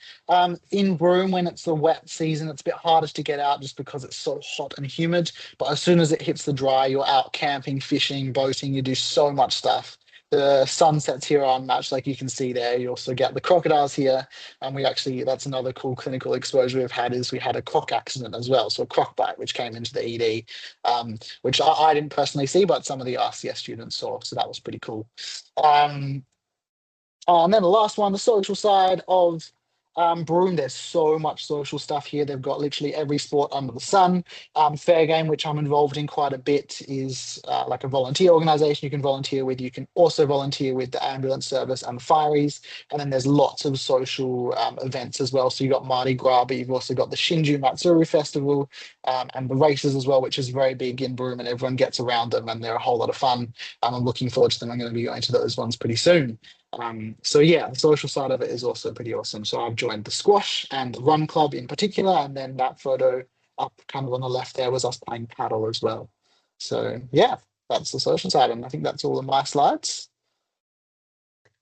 In Broome, when it's the wet season, it's a bit harder to get out just because it's so hot and humid. But as soon as it hits the dry, you're out camping, fishing, boating. You do so much stuff. The sunsets here are unmatched, like you can see there. You also get the crocodiles here. And that's another cool clinical exposure we've had, is we had a croc accident as well. So a croc bite, which came into the ED, which I didn't personally see, but some of the RCS students saw. So that was pretty cool. And then the last one, the social side of Broome. There's so much social stuff here. They've got literally every sport under the sun. Fair Game, which I'm involved in quite a bit, is like a volunteer organisation you can volunteer with. You can also volunteer with the ambulance service and the fireys. And then there's lots of social events as well. So you've got Mardi Gras, but you've also got the Shinju Matsuri Festival and the races as well, which is very big in Broome, and everyone gets around them, and they're a whole lot of fun. I'm looking forward to them. I'm going to be going to those ones pretty soon. So yeah, the social side of it is also pretty awesome. So I've joined the squash and the run club in particular, and then that photo up kind of on the left there was us playing paddle as well. So yeah, that's the social side, and I think that's all of my slides.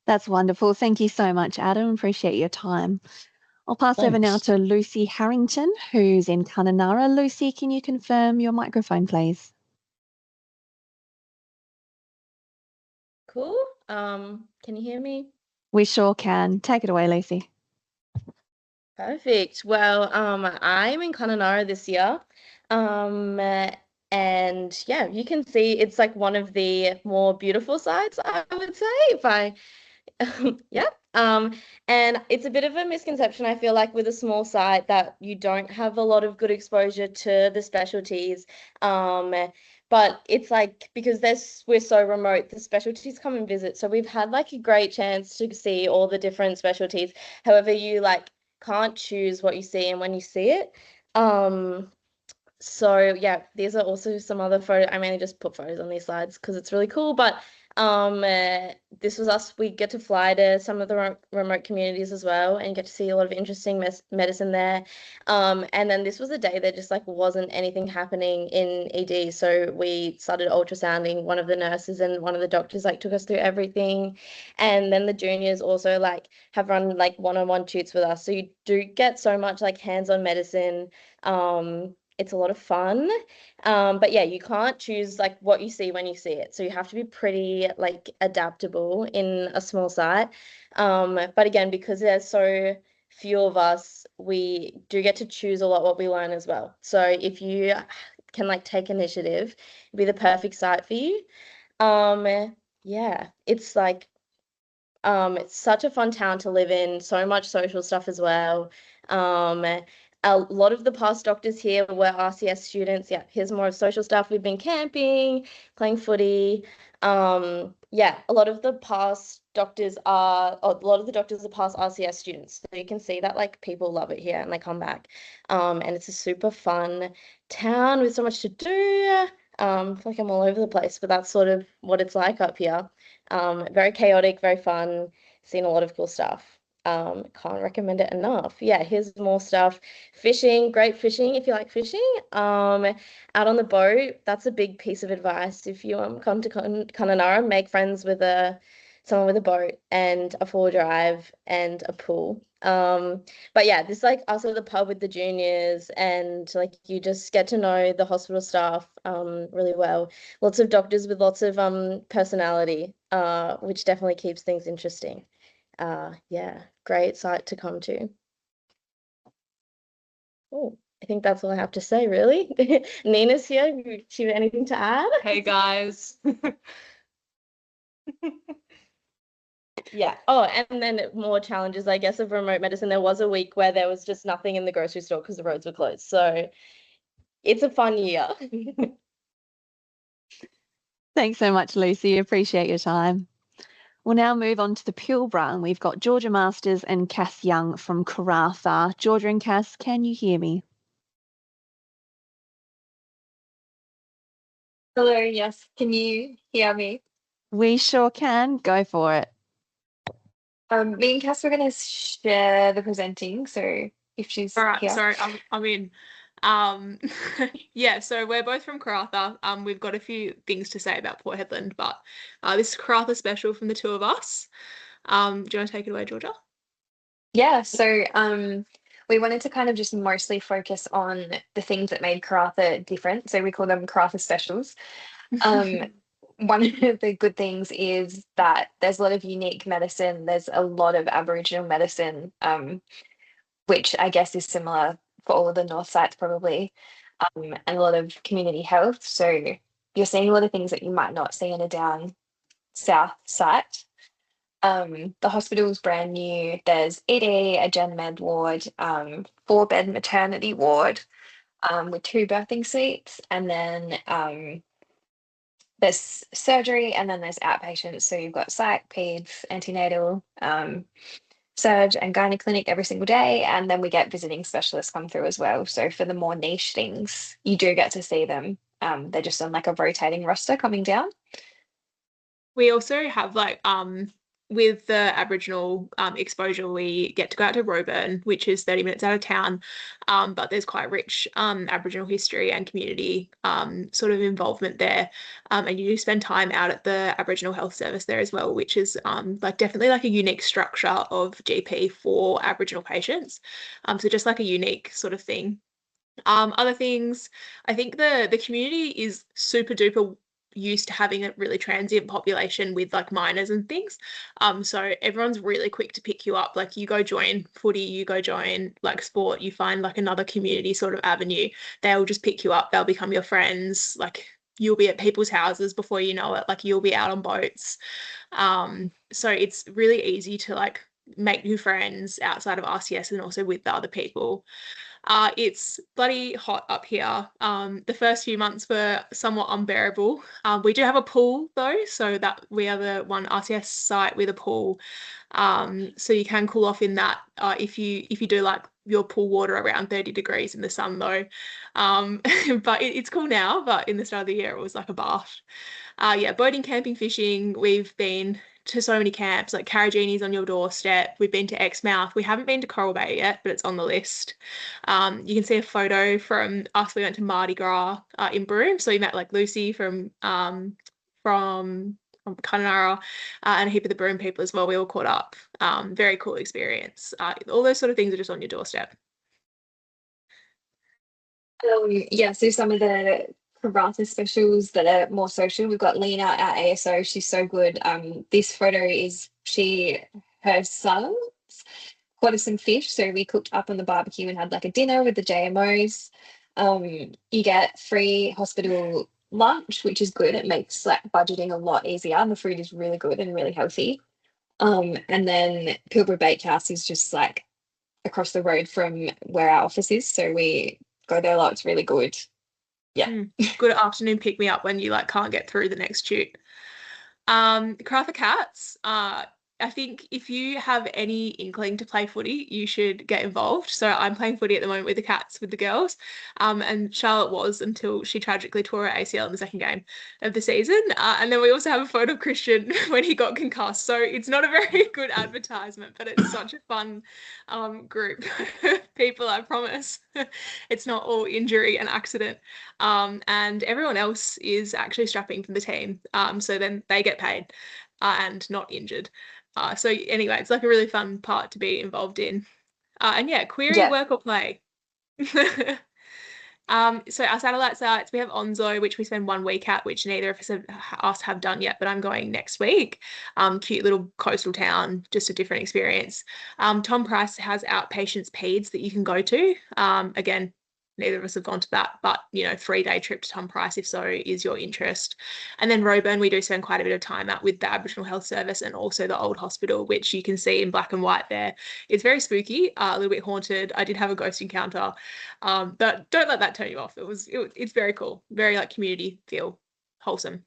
That's wonderful. Thank you so much, Adam. Appreciate your time. I'll pass over now to Lucy Harrington, who's in Kununurra. Lucy, can you confirm your microphone, please? Cool. Can you hear me? We sure can. Take it away, Lucy. Perfect. Well, I'm in Kununurra this year. And yeah, you can see it's like one of the more beautiful sites, I would say, if I yeah. And it's a bit of a misconception, I feel like, with a small site, that you don't have a lot of good exposure to the specialties. But it's like, because we're so remote, the specialties come and visit. So we've had like a great chance to see all the different specialties. However, you like can't choose what you see and when you see it. So yeah, these are also some other photos. I mainly just put photos on these slides because it's really cool. But this was us. We get to fly to some of the remote communities as well and get to see a lot of interesting medicine there. And then this was a day that just like wasn't anything happening in ED. So we started ultrasounding. One of the nurses and one of the doctors like took us through everything. And then the juniors also like have run like one-on-one shoots with us. So you do get so much like hands-on medicine. It's a lot of fun. But yeah, you can't choose like what you see when you see it. So you have to be pretty like adaptable in a small site. But again, because there's so few of us, we do get to choose a lot what we learn as well. So if you can like take initiative, it'd be the perfect site for you. Yeah, it's like it's such a fun town to live in, so much social stuff as well. A lot of the past doctors here were RCS students. Yeah, here's more of social stuff. We've been camping, playing footy. Yeah, a lot of the doctors are past RCS students. So you can see that like people love it here and they come back. And it's a super fun town with so much to do. I feel like I'm all over the place, but that's sort of what it's like up here. Very chaotic, very fun, seen a lot of cool stuff. Can't recommend it enough. Yeah, here's more stuff. Fishing, great fishing if you like fishing. Out on the boat, that's a big piece of advice. If you come to Kununurra, make friends with someone with a boat and a 4-drive and a pool. But yeah, this like us at the pub with the juniors, and like you just get to know the hospital staff really well. Lots of doctors with lots of personality, which definitely keeps things interesting. Yeah, great site to come to. Oh, I think that's all I have to say, really. Nina's here. Do you have anything to add? Hey guys. Yeah. Oh, and then more challenges, I guess, of remote medicine. There was a week where there was just nothing in the grocery store because the roads were closed. So it's a fun year. Thanks so much, Lucy. Appreciate your time. We'll now move on to the Pilbara, and we've got Georgia Masters and Cass Young from Karratha. Georgia and Cass, can you hear me? Hello, yes. Can you hear me? We sure can. Go for it. Me and Cass were going to share the presenting, so if she's All right, here. sorry, I'm in. Yeah, so we're both from Karratha. We've got a few things to say about Port Hedland, but this is Karratha special from the two of us. Do you want to take it away, Georgia? Yeah, so we wanted to kind of just mostly focus on the things that made Karratha different. So we call them Karratha specials. One of the good things is that there's a lot of unique medicine. There's a lot of Aboriginal medicine, which I guess is similar for all of the North sites probably, and a lot of community health. So you're seeing a lot of things that you might not see in a down south site. The hospital's brand new. There's ED, a gen med ward, 4-bed maternity ward, with 2 birthing suites, and then there's surgery, and then there's outpatients. So you've got psych, peds, antenatal, surge and gynae clinic every single day, and then we get visiting specialists come through as well. So for the more niche things, you do get to see them. They're just on like a rotating roster coming down. We also have like with the Aboriginal exposure, we get to go out to Roebourne, which is 30 minutes out of town, but there's quite rich Aboriginal history and community sort of involvement there, and you do spend time out at the Aboriginal Health Service there as well, which is like definitely like a unique structure of GP for Aboriginal patients, so just like a unique sort of thing. Other things, I think the community is super duper used to having a really transient population with like minors and things. So everyone's really quick to pick you up. Like you go join footy, you go join like sport, you find like another community sort of avenue. They'll just pick you up, they'll become your friends. Like you'll be at people's houses before you know it, like you'll be out on boats. So it's really easy to like make new friends outside of RCS and also with the other people. It's bloody hot up here. The first few months were somewhat unbearable. We do have a pool though, so that we are the one RCS site with a pool. So you can cool off in that if you do like your pool water around 30 degrees in the sun though. But it's cool now, but in the start of the year it was like a bath. Yeah, boating, camping, fishing. We've been to so many camps, like Carragini's on your doorstep. We've been to Exmouth. We haven't been to Coral Bay yet, but it's on the list. You can see a photo from us. We went to Mardi Gras in Broome. So we met like Lucy from Kununurra and a heap of the Broome people as well. We all caught up. Very cool experience. All those sort of things are just on your doorstep. Yeah, so some of the Karratha specials that are more social. We've got Lena, our ASO. She's so good. This photo is her son caught us some fish, so we cooked up on the barbecue and had like a dinner with the JMOs. You get free hospital lunch, which is good. It makes like budgeting a lot easier, and the food is really good and really healthy. And then Pilbara Bakehouse is just like across the road from where our office is. So we go there a lot. It's really good. Yeah. Good afternoon pick me up when you like can't get through the next tute. Karratha Cats, I think if you have any inkling to play footy, you should get involved. So I'm playing footy at the moment with the Cats, with the girls. And Charlotte was until she tragically tore her ACL in the second game of the season. And then we also have a photo of Christian when he got concussed. So it's not a very good advertisement, but it's such a fun group of people, I promise. It's not all injury and accident. And everyone else is actually strapping for the team. So then they get paid and not injured. So anyway, it's like a really fun part to be involved in. And yeah, query, work or play. So our satellite sites, we have Onzo, which we spend 1 week at, which neither of us have done yet, but I'm going next week. Cute little coastal town, just a different experience. Tom Price has outpatients peds that you can go to. Again, neither of us have gone to that, but 3-day trip to Tom Price, if so is your interest. And then Roebourne, we do spend quite a bit of time at with the Aboriginal Health Service and also the old hospital, which you can see in black and white there. It's very spooky, a little bit haunted. I did have a ghost encounter, but don't let that turn you off. It's very cool, very like community feel, wholesome.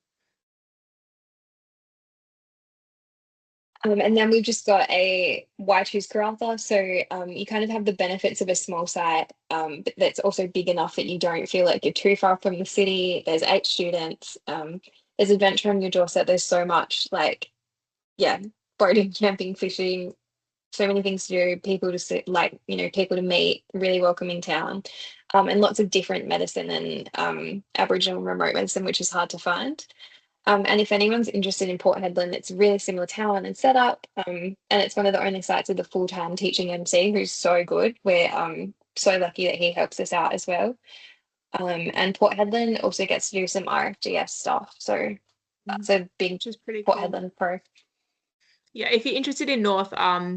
And then we've just got a why choose Karratha. So you kind of have the benefits of a small site, but that's also big enough that you don't feel like you're too far from the city. There's 8 students. There's adventure on your doorstep. There's so much boating, camping, fishing, so many things to do, people to sit, people to meet, really welcoming town, and lots of different medicine and Aboriginal and remote medicine, which is hard to find. And if anyone's interested in Port Hedland, it's a really similar town and setup. And it's one of the only sites with a full-time teaching MC who's so good. We're so lucky that he helps us out as well. And Port Hedland also gets to do some RFGS stuff. So that's a big Which is pretty Port cool. Hedland pro. Yeah, if you're interested in North,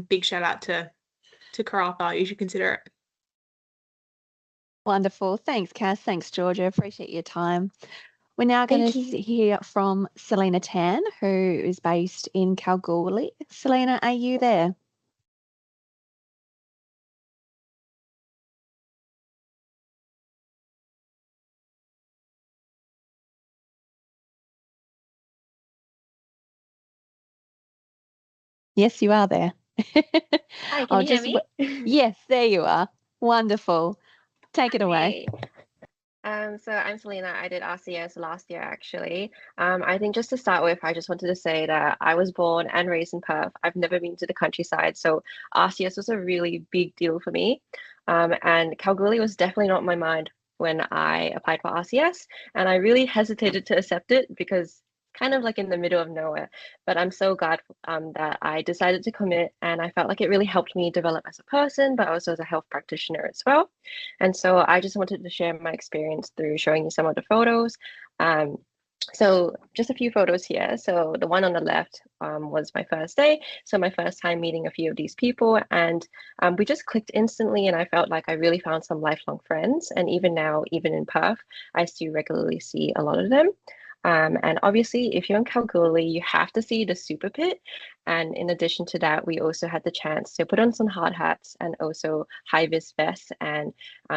big shout out to Karratha. You should consider it. Wonderful. Thanks, Cass. Thanks, Georgia. Appreciate your time. We're now going to hear from Selena Tan, who is based in Kalgoorlie. Selena, are you there? Yes, you are there. Hi, can you hear me? Yes, there you are. Wonderful. Take it away. So I'm Selena. I did RCS last year, actually. I think just to start with, I just wanted to say that I was born and raised in Perth. I've never been to the countryside, so RCS was a really big deal for me. And Kalgoorlie was definitely not on my mind when I applied for RCS, and I really hesitated to accept it because kind of like in the middle of nowhere. But I'm so glad that I decided to commit, and I felt like it really helped me develop as a person, but also as a health practitioner as well. And so I just wanted to share my experience through showing you some of the photos. So just a few photos here. So the one on the left was my first day. So my first time meeting a few of these people, and we just clicked instantly, and I felt like I really found some lifelong friends. And even now, even in Perth, I still regularly see a lot of them. And obviously, if you're in Kalgoorlie, you have to see the super pit. And in addition to that, we also had the chance to put on some hard hats and also high-vis vests and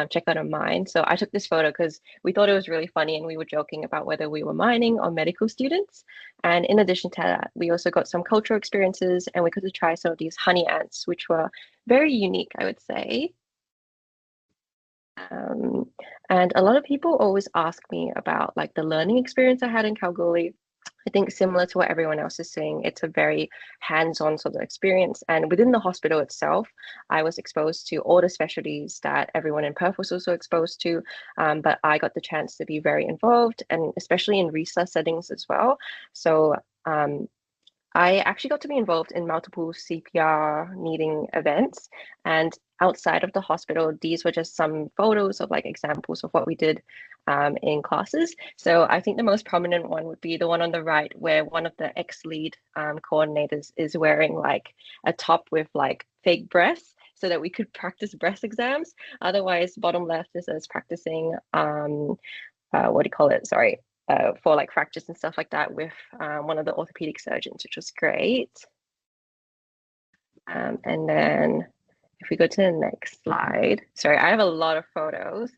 check out a mine. So I took this photo because we thought it was really funny, and we were joking about whether we were mining or medical students. And in addition to that, we also got some cultural experiences, and we got to try some of these honey ants, which were very unique, I would say. And a lot of people always ask me about like the learning experience I had in Kalgoorlie. I think similar to what everyone else is saying, it's a very hands-on sort of experience. And within the hospital itself, I was exposed to all the specialties that everyone in Perth was also exposed to. But I got the chance to be very involved, and especially in research settings as well. So I actually got to be involved in multiple CPR needing events, and outside of the hospital, these were just some photos of like examples of what we did in classes. So I think the most prominent one would be the one on the right, where one of the ex-lead coordinators is wearing like a top with like fake breasts so that we could practice breast exams. Otherwise, bottom left is us practicing, for like fractures and stuff like that with one of the orthopedic surgeons, which was great. And then if we go to the next slide, sorry, I have a lot of photos.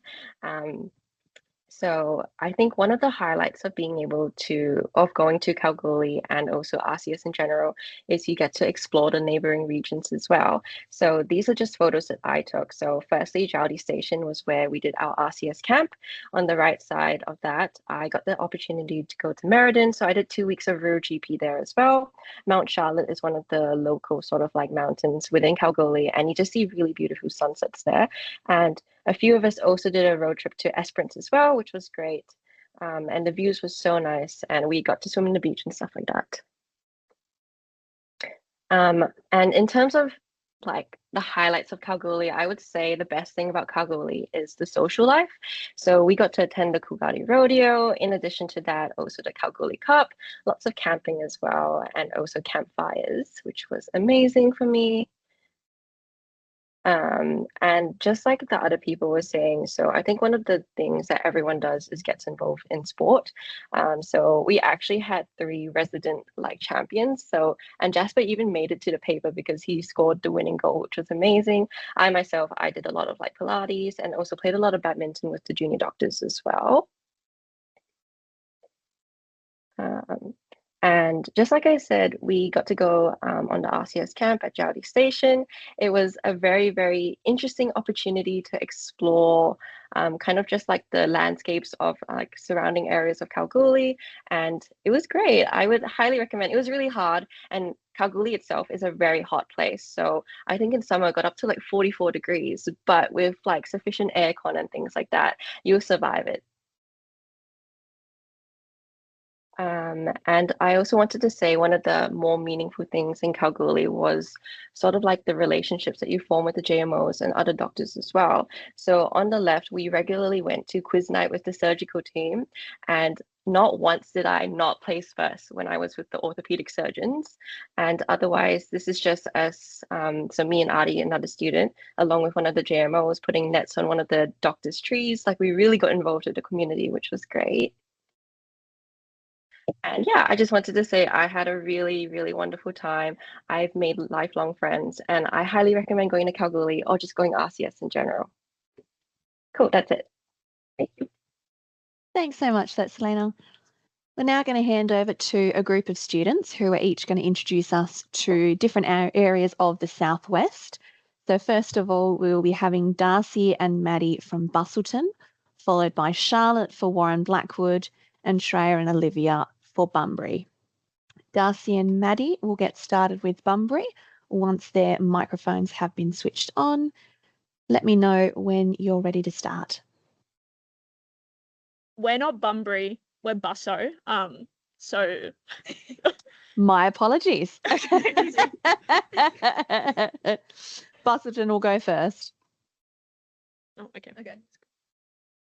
So I think one of the highlights of going to Kalgoorlie and also RCS in general is you get to explore the neighboring regions as well. So these are just photos that I took. So firstly, Jowdy Station was where we did our RCS camp. On the right side of that, I got the opportunity to go to Merredin. So I did 2 weeks of rural GP there as well. Mount Charlotte is one of the local sort of like mountains within Kalgoorlie, and you just see really beautiful sunsets there. And a few of us also did a road trip to Esperance as well, which was great. And the views were so nice, and we got to swim in the beach and stuff like that. And in terms of like the highlights of Kalgoorlie, I would say the best thing about Kalgoorlie is the social life. So we got to attend the Coolgardie Rodeo. In addition to that, also the Kalgoorlie Cup, lots of camping as well, and also campfires, which was amazing for me. And just like the other people were saying, so I think one of the things that everyone does is gets involved in sport. So we actually had 3 resident like champions. So, and Jasper even made it to the paper because he scored the winning goal, which was amazing. I did a lot of like Pilates and also played a lot of badminton with the junior doctors as well. And just like I said, we got to go on the RCS camp at Jowdy Station. It was a very, very interesting opportunity to explore kind of just like the landscapes of like surrounding areas of Kalgoorlie. And it was great. I would highly recommend. It was really hard. And Kalgoorlie itself is a very hot place. So I think in summer it got up to like 44 degrees, but with like sufficient aircon and things like that, you'll survive it. And I also wanted to say one of the more meaningful things in Kalgoorlie was sort of like the relationships that you form with the JMOs and other doctors as well. So on the left, we regularly went to quiz night with the surgical team, and not once did I not place first when I was with the orthopedic surgeons. And otherwise, this is just us, so me and Adi, another student, along with one of the JMOs, putting nets on one of the doctor's trees. Like we really got involved with the community, which was great. And yeah, I just wanted to say I had a really, really wonderful time. I've made lifelong friends, and I highly recommend going to Kalgoorlie or just going RCS in general. Cool, that's it. Thank you. Thanks so much, that's Selena. We're now going to hand over to a group of students who are each going to introduce us to different areas of the Southwest. So first of all, we will be having Darcy and Maddie from Busselton, followed by Charlotte for Warren Blackwood, and Shreya and Olivia for Bunbury. Darcy and Maddie will get started with Bunbury once their microphones have been switched on. Let me know when you're ready to start. We're not Bunbury, we're Busso. So my apologies. Busselton will go first. Oh, okay.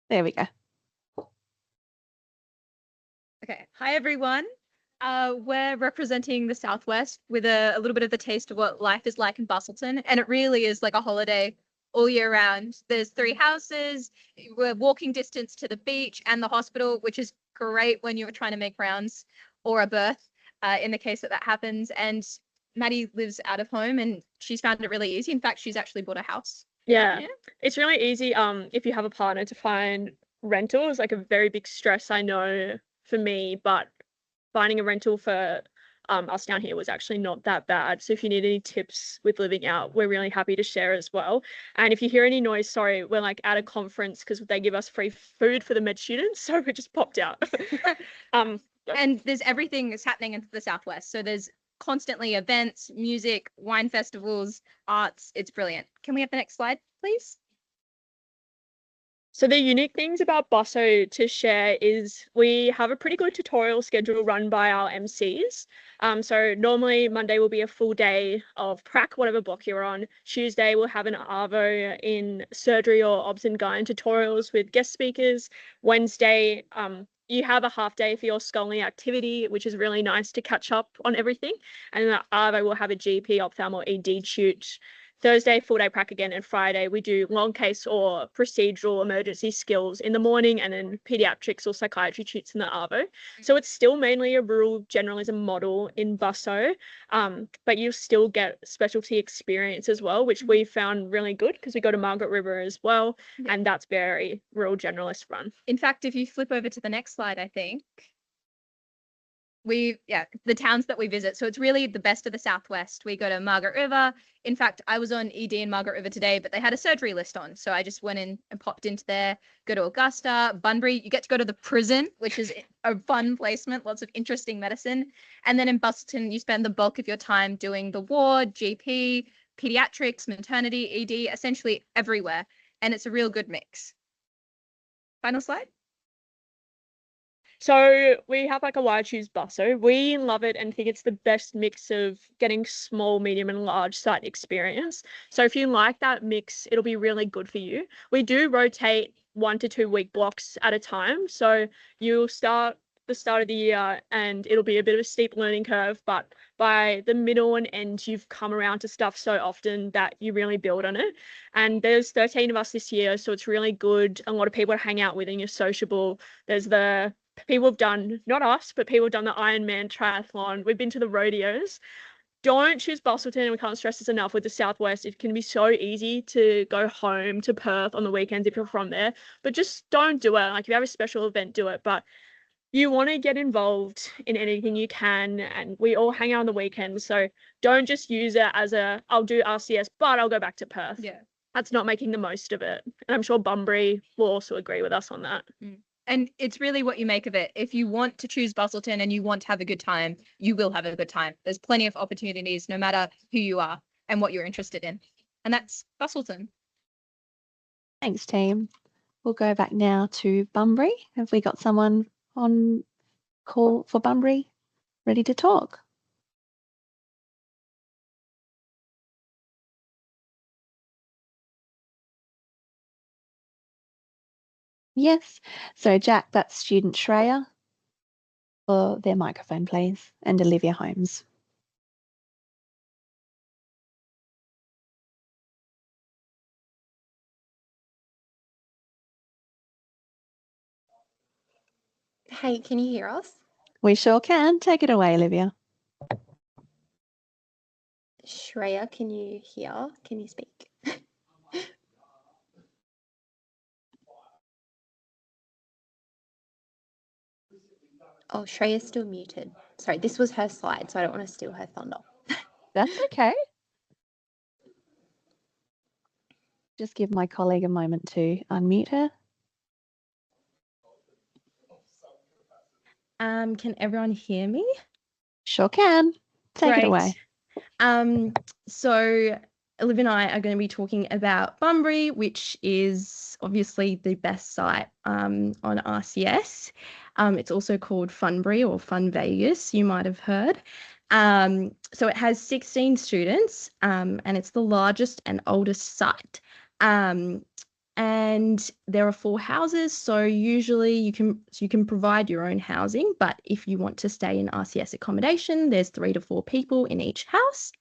There we go. Okay, hi everyone. We're representing the Southwest with a little bit of the taste of what life is like in Busselton, and it really is like a holiday all year round. There's 3 houses, we're walking distance to the beach and the hospital, which is great when you're trying to make rounds or a birth, in the case that happens. And Maddie lives out of home and she's found it really easy. In fact, she's actually bought a house. Yeah, it's really easy if you have a partner to find rentals, like a very big stress, I know, for me, but finding a rental for us down here was actually not that bad. So if you need any tips with living out, we're really happy to share as well. And if you hear any noise, sorry, we're like at a conference because they give us free food for the med students, so we just popped out. And there's everything that's happening in the Southwest. So there's constantly events, music, wine festivals, arts. It's brilliant. Can we have the next slide, please? So the unique things about Busso to share is we have a pretty good tutorial schedule run by our MCs. So normally Monday will be a full day of prac, whatever block you're on. Tuesday we'll have an ARVO in surgery or obs and gyne tutorials with guest speakers. Wednesday, you have a half day for your scholarly activity, which is really nice to catch up on everything. And then the ARVO will have a GP, ophthalm or ED tute. Thursday, full day prac again, and Friday we do long case or procedural emergency skills in the morning, and then pediatrics or psychiatry tutes in the arvo. So it's still mainly a rural generalism model in Busso, but you still get specialty experience as well, which we found really good because we go to Margaret River as well, and that's very rural generalist run. In fact, if you flip over to the next slide, I think the towns that we visit. So it's really the best of the Southwest. We go to Margaret River. In fact, I was on ED in Margaret River today, but they had a surgery list on. So I just went in and popped into there, go to Augusta, Bunbury. You get to go to the prison, which is a fun placement, lots of interesting medicine. And then in Busselton, you spend the bulk of your time doing the ward, GP, pediatrics, maternity, ED, essentially everywhere. And it's a real good mix. Final slide. So we have like a wide choose busso. We love it and think it's the best mix of getting small, medium and large site experience. So if you like that mix, it'll be really good for you. We do rotate 1 to 2 week blocks at a time. So you'll start the start of the year and it'll be a bit of a steep learning curve, but by the middle and end, you've come around to stuff so often that you really build on it. And there's 13 of us this year, so it's really good. A lot of people to hang out with and you're sociable. There's the people have done, not us, but people have done the Ironman triathlon. We've been to the rodeos. Don't choose Busselton, and we can't stress this enough with the Southwest. It can be so easy to go home to Perth on the weekends if you're from there, but just don't do it. Like if you have a special event, do it. But you want to get involved in anything you can, and we all hang out on the weekends. So don't just use it as I'll do RCS, but I'll go back to Perth. Yeah. That's not making the most of it. And I'm sure Bunbury will also agree with us on that. And it's really what you make of it. If you want to choose Busselton and you want to have a good time, you will have a good time. There's plenty of opportunities no matter who you are and what you're interested in. And that's Busselton. Thanks, team. We'll go back now to Bunbury. Have we got someone on call for Bunbury ready to talk? Yes. So Jack, that's student Shreya. For their microphone, please, and Olivia Holmes. Hey, can you hear us? We sure can. Take it away, Olivia. Shreya, can you hear? Can you speak? Oh, Shreya's still muted. Sorry, this was her slide, so I don't want to steal her thunder. That's okay. Just give my colleague a moment to unmute her. Can everyone hear me? Sure can. Take it away. So Olivia and I are going to be talking about Bunbury, which is obviously the best site on RCS. It's also called Funbury or Fun Vegas, you might have heard. So it has 16 students and it's the largest and oldest site. And there are 4 houses, so usually you can provide your own housing, but if you want to stay in RCS accommodation, there's 3 to 4 people in each house.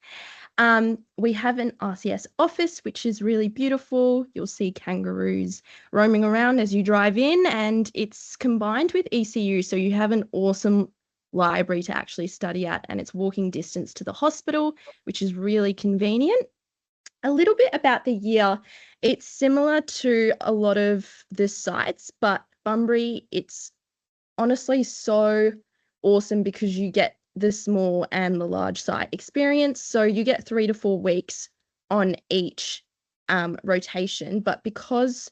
We have an RCS office, which is really beautiful. You'll see kangaroos roaming around as you drive in, and it's combined with ECU, so you have an awesome library to actually study at, and it's walking distance to the hospital, which is really convenient. A little bit about the year. It's similar to a lot of the sites, but Bunbury, it's honestly so awesome because you get the small and the large site experience. So you get 3 to 4 weeks on each rotation, but because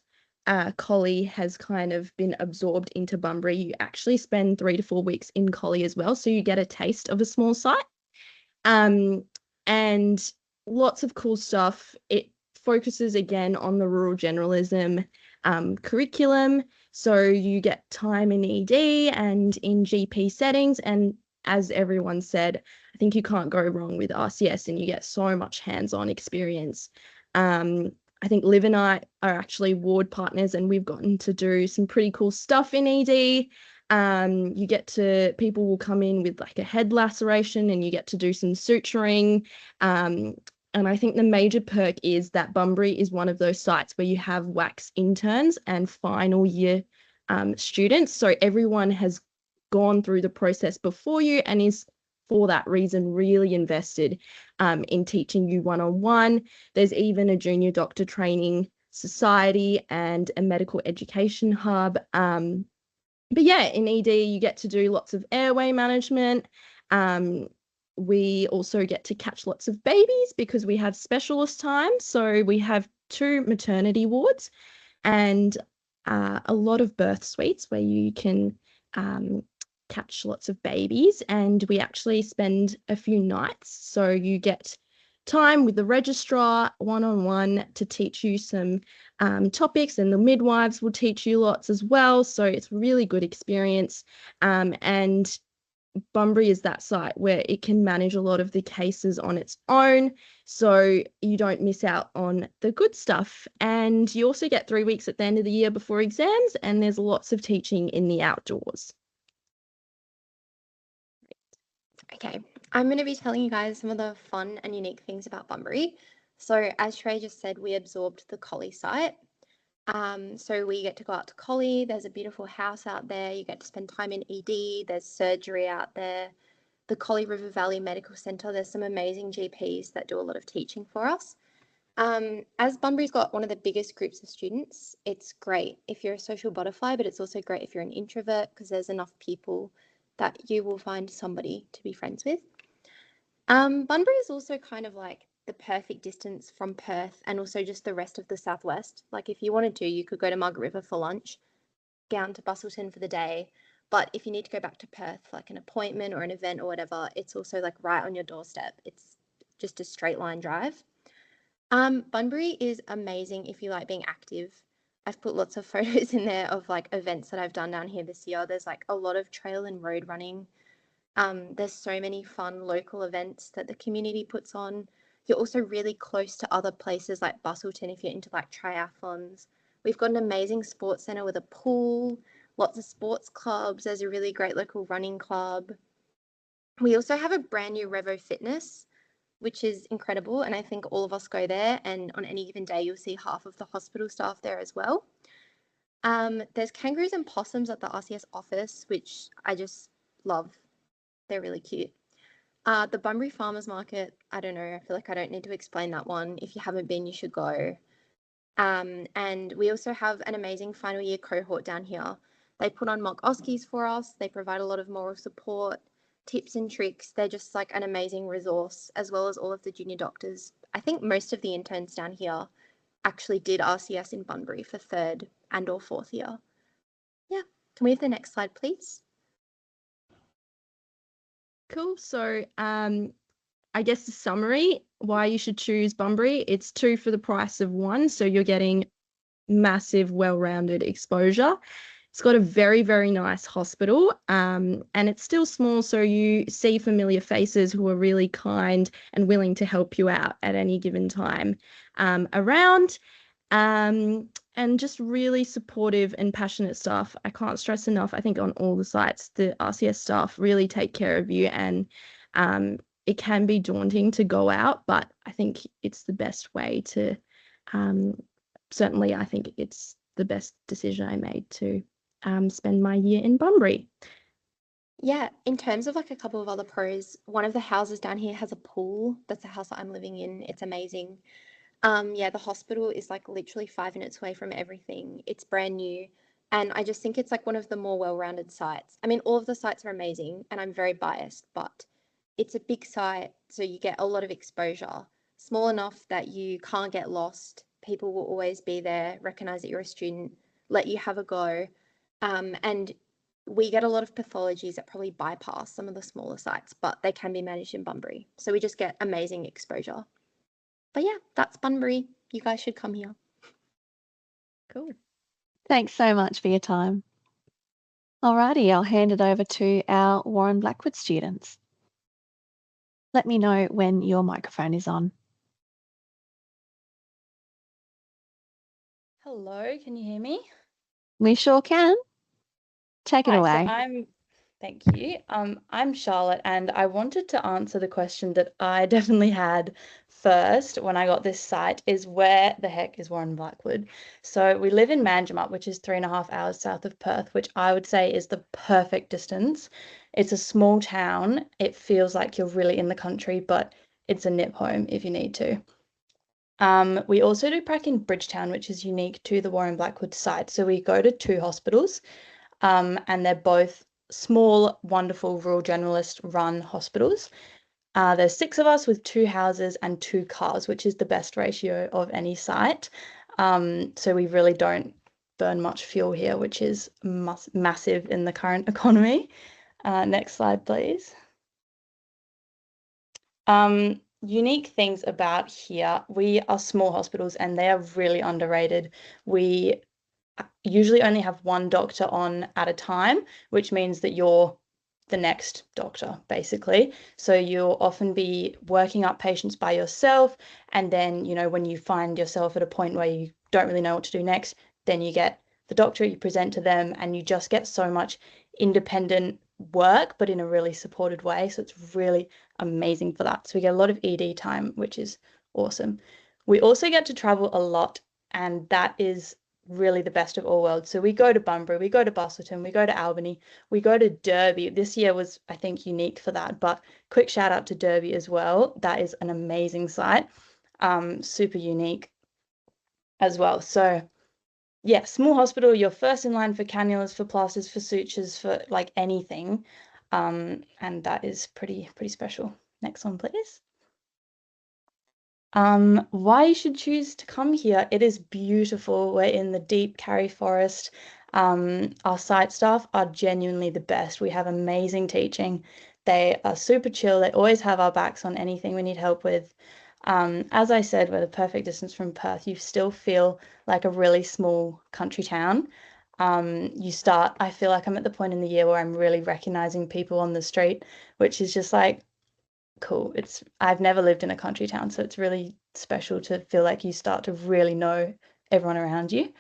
Collie has kind of been absorbed into Bunbury, you actually spend 3 to 4 weeks in Collie as well. So you get a taste of a small site. And lots of cool stuff. It focuses again on the rural generalism curriculum. So you get time in ED and in GP settings. And as everyone said, I think you can't go wrong with RCS and you get so much hands-on experience. I think Liv and I are actually ward partners and we've gotten to do some pretty cool stuff in ED. You get to, people will come in with like a head laceration and you get to do some suturing. And I think the major perk is that Bunbury is one of those sites where you have wax interns and final year students. So everyone has gone through the process before you and is for that reason really invested in teaching you one-on-one. There's even a junior doctor training society and a medical education hub. But yeah, in ED, you get to do lots of airway management. We also get to catch lots of babies because we have specialist time. So we have 2 maternity wards and a lot of birth suites where you can catch lots of babies. And we actually spend a few nights. So you get time with the registrar one-on-one to teach you some topics, and the midwives will teach you lots as well. So it's a really good experience. And Bunbury is that site where it can manage a lot of the cases on its own, so you don't miss out on the good stuff. And you also get 3 weeks at the end of the year before exams, and there's lots of teaching in the outdoors. Okay, I'm going to be telling you guys some of the fun and unique things about Bunbury. So as Trey just said, we absorbed the Collie site. So we get to go out to Collie. There's a beautiful house out there. You get to spend time in ED. There's surgery out there. The Collie River Valley Medical Centre, there's some amazing GPs that do a lot of teaching for us. As Bunbury's got one of the biggest groups of students, it's great if you're a social butterfly, but it's also great if you're an introvert because there's enough people that you will find somebody to be friends with. Bunbury is also kind of like the perfect distance from Perth and also just the rest of the southwest. Like if you wanted to, you could go to Margaret River for lunch, down to Busselton for the day. But if you need to go back to Perth, like an appointment or an event or whatever, it's also like right on your doorstep. It's just a straight line drive. Bunbury is amazing if you like being active. I've put lots of photos in there of like events that I've done down here this year. There's like a lot of trail and road running. There's so many fun local events that the community puts on. You're also really close to other places like Busselton if you're into like triathlons. We've got an amazing sports centre with a pool, lots of sports clubs. There's a really great local running club. We also have a brand new Revo Fitness, which is incredible. And I think all of us go there, and on any given day, you'll see half of the hospital staff there as well. There's kangaroos and possums at the RCS office, which I just love. They're really cute. The Bunbury Farmers Market, I don't know, I feel like I don't need to explain that one. If you haven't been, you should go. And we also have an amazing final year cohort down here. They put on mock OSCEs for us. They provide a lot of moral support, tips and tricks. They're just like an amazing resource, as well as all of the junior doctors. I think most of the interns down here actually did RCS in Bunbury for 3rd and or 4th year. Yeah, can we have the next slide, please? Cool. So I guess the summary, why you should choose Bunbury, it's 2 for the price of 1. So you're getting massive, well-rounded exposure. It's got a very, very nice hospital, and it's still small, so you see familiar faces who are really kind and willing to help you out at any given time around, and just really supportive and passionate staff. I can't stress enough, I think on all the sites, the RCS staff really take care of you, and it can be daunting to go out, but I think it's the best way to, certainly I think it's the best decision I made to spend my year in Bunbury. Yeah, in terms of like a couple of other pros, one of the houses down here has a pool. That's the house that I'm living in. It's amazing. Yeah, the hospital is like literally 5 minutes away from everything. It's brand new. And I just think it's like one of the more well-rounded sites. I mean, all of the sites are amazing and I'm very biased, but it's a big site, so you get a lot of exposure. Small enough that you can't get lost. People will always be there, recognize that you're a student, let you have a go. And we get a lot of pathologies that probably bypass some of the smaller sites, but they can be managed in Bunbury. So we just get amazing exposure. But yeah, that's Bunbury. You guys should come here. Cool. Thanks so much for your time. Alrighty, I'll hand it over to our Warren Blackwood students. Let me know when your microphone is on. Hello, can you hear me? We sure can. Take it Hi, away. thank you. I'm Charlotte, and I wanted to answer the question that I definitely had first when I got this site is where the heck is Warren Blackwood? So we live in Manjimup, which is 3.5 hours south of Perth, which I would say is the perfect distance. It's a small town. It feels like you're really in the country, but it's a nip home if you need to. We also do prac in Bridgetown, which is unique to the Warren Blackwood site. So we go to 2 hospitals, and they're both small, wonderful rural generalist run hospitals. There's 6 of us with 2 houses and 2 cars, which is the best ratio of any site. So we really don't burn much fuel here, which is massive in the current economy. Next slide, please. Unique things about here, we are small hospitals and they are really underrated. We usually only have 1 doctor on at a time, which means that you're the next doctor, basically. So you'll often be working up patients by yourself. And then, you know, when you find yourself at a point where you don't really know what to do next, then you get the doctor, you present to them, and you just get so much independent work, but in a really supported way. So it's really amazing for that. So we get a lot of ED time, which is awesome. We also get to travel a lot, and that is really the best of all worlds. So we go to Bunbury, we go to Busselton, we go to Albany, we go to Derby. This year was, I think, unique for that, but quick shout out to Derby as well. That is an amazing site, super unique as well. So yeah, small hospital, you're first in line for cannulas, for plasters, for sutures, for like anything. And that is pretty special. Next one, please. Why you should choose to come here. It is beautiful. We're in the deep Karri Forest. Our site staff are genuinely the best. We have amazing teaching. They are super chill. They always have our backs on anything we need help with. As I said, we're the perfect distance from Perth. You still feel like a really small country town. I feel like I'm at the point in the year where I'm really recognizing people on the street, which is just like, cool. I've never lived in a country town, so it's really special to feel like you start to really know everyone around you.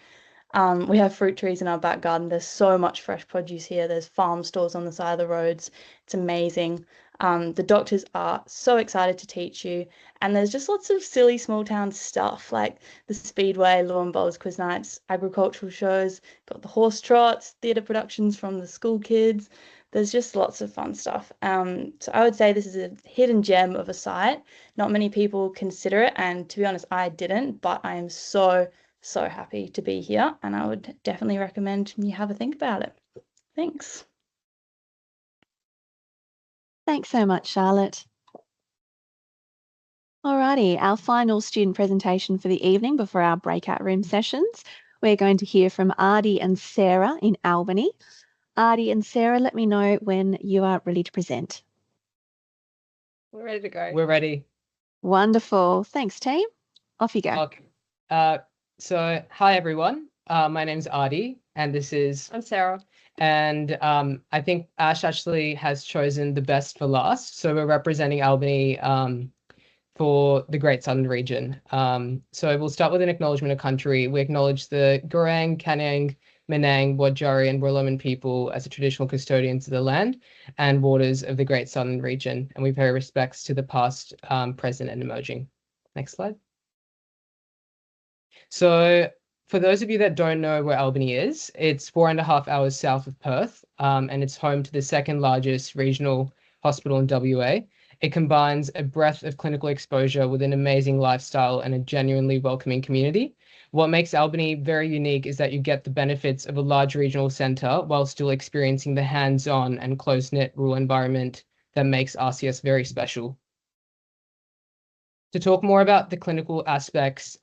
We have fruit trees in our back garden. There's so much fresh produce here. There's farm stores on the side of the roads. It's amazing. The doctors are so excited to teach you, and there's just lots of silly small town stuff like the Speedway, lawn bowls, quiz nights, agricultural shows, got the horse trots, theatre productions from the school kids. There's just lots of fun stuff. So I would say this is a hidden gem of a site. Not many people consider it, and to be honest, I didn't, but I am so happy to be here, and I would definitely recommend you have a think about it. Thanks. Thanks so much, Charlotte. Alrighty, our final student presentation for the evening before our breakout room sessions. We're going to hear from Ardi and Sarah in Albany. Ardi and Sarah, let me know when you are ready to present. We're ready to go. We're ready. Wonderful. Thanks, team. Off you go. Okay. So, hi, everyone. My name's Ardi, and this is... I'm Sarah. And I think Ash actually has chosen the best for last. So we're representing Albany for the Great Southern Region. So we'll start with an acknowledgement of country. We acknowledge the Gurang, Kanang, Menang, Wadjari, and Wirloman people as the traditional custodians of the land and waters of the Great Southern Region. And we pay respects to the past, present, and emerging. Next slide. So for those of you that don't know where Albany is, it's 4.5 hours south of Perth, and it's home to the 2nd largest regional hospital in WA. It combines a breadth of clinical exposure with an amazing lifestyle and a genuinely welcoming community. What makes Albany very unique is that you get the benefits of a large regional centre while still experiencing the hands-on and close-knit rural environment that makes RCS very special. To talk more about the clinical aspects,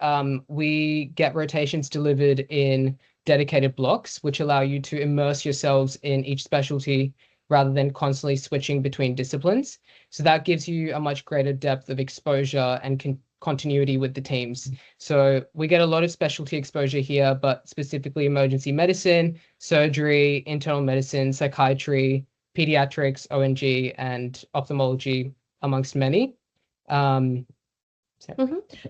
we get rotations delivered in dedicated blocks, which allow you to immerse yourselves in each specialty rather than constantly switching between disciplines. So that gives you a much greater depth of exposure and continuity with the teams. So we get a lot of specialty exposure here, but specifically emergency medicine, surgery, internal medicine, psychiatry, pediatrics, ONG, and ophthalmology, amongst many.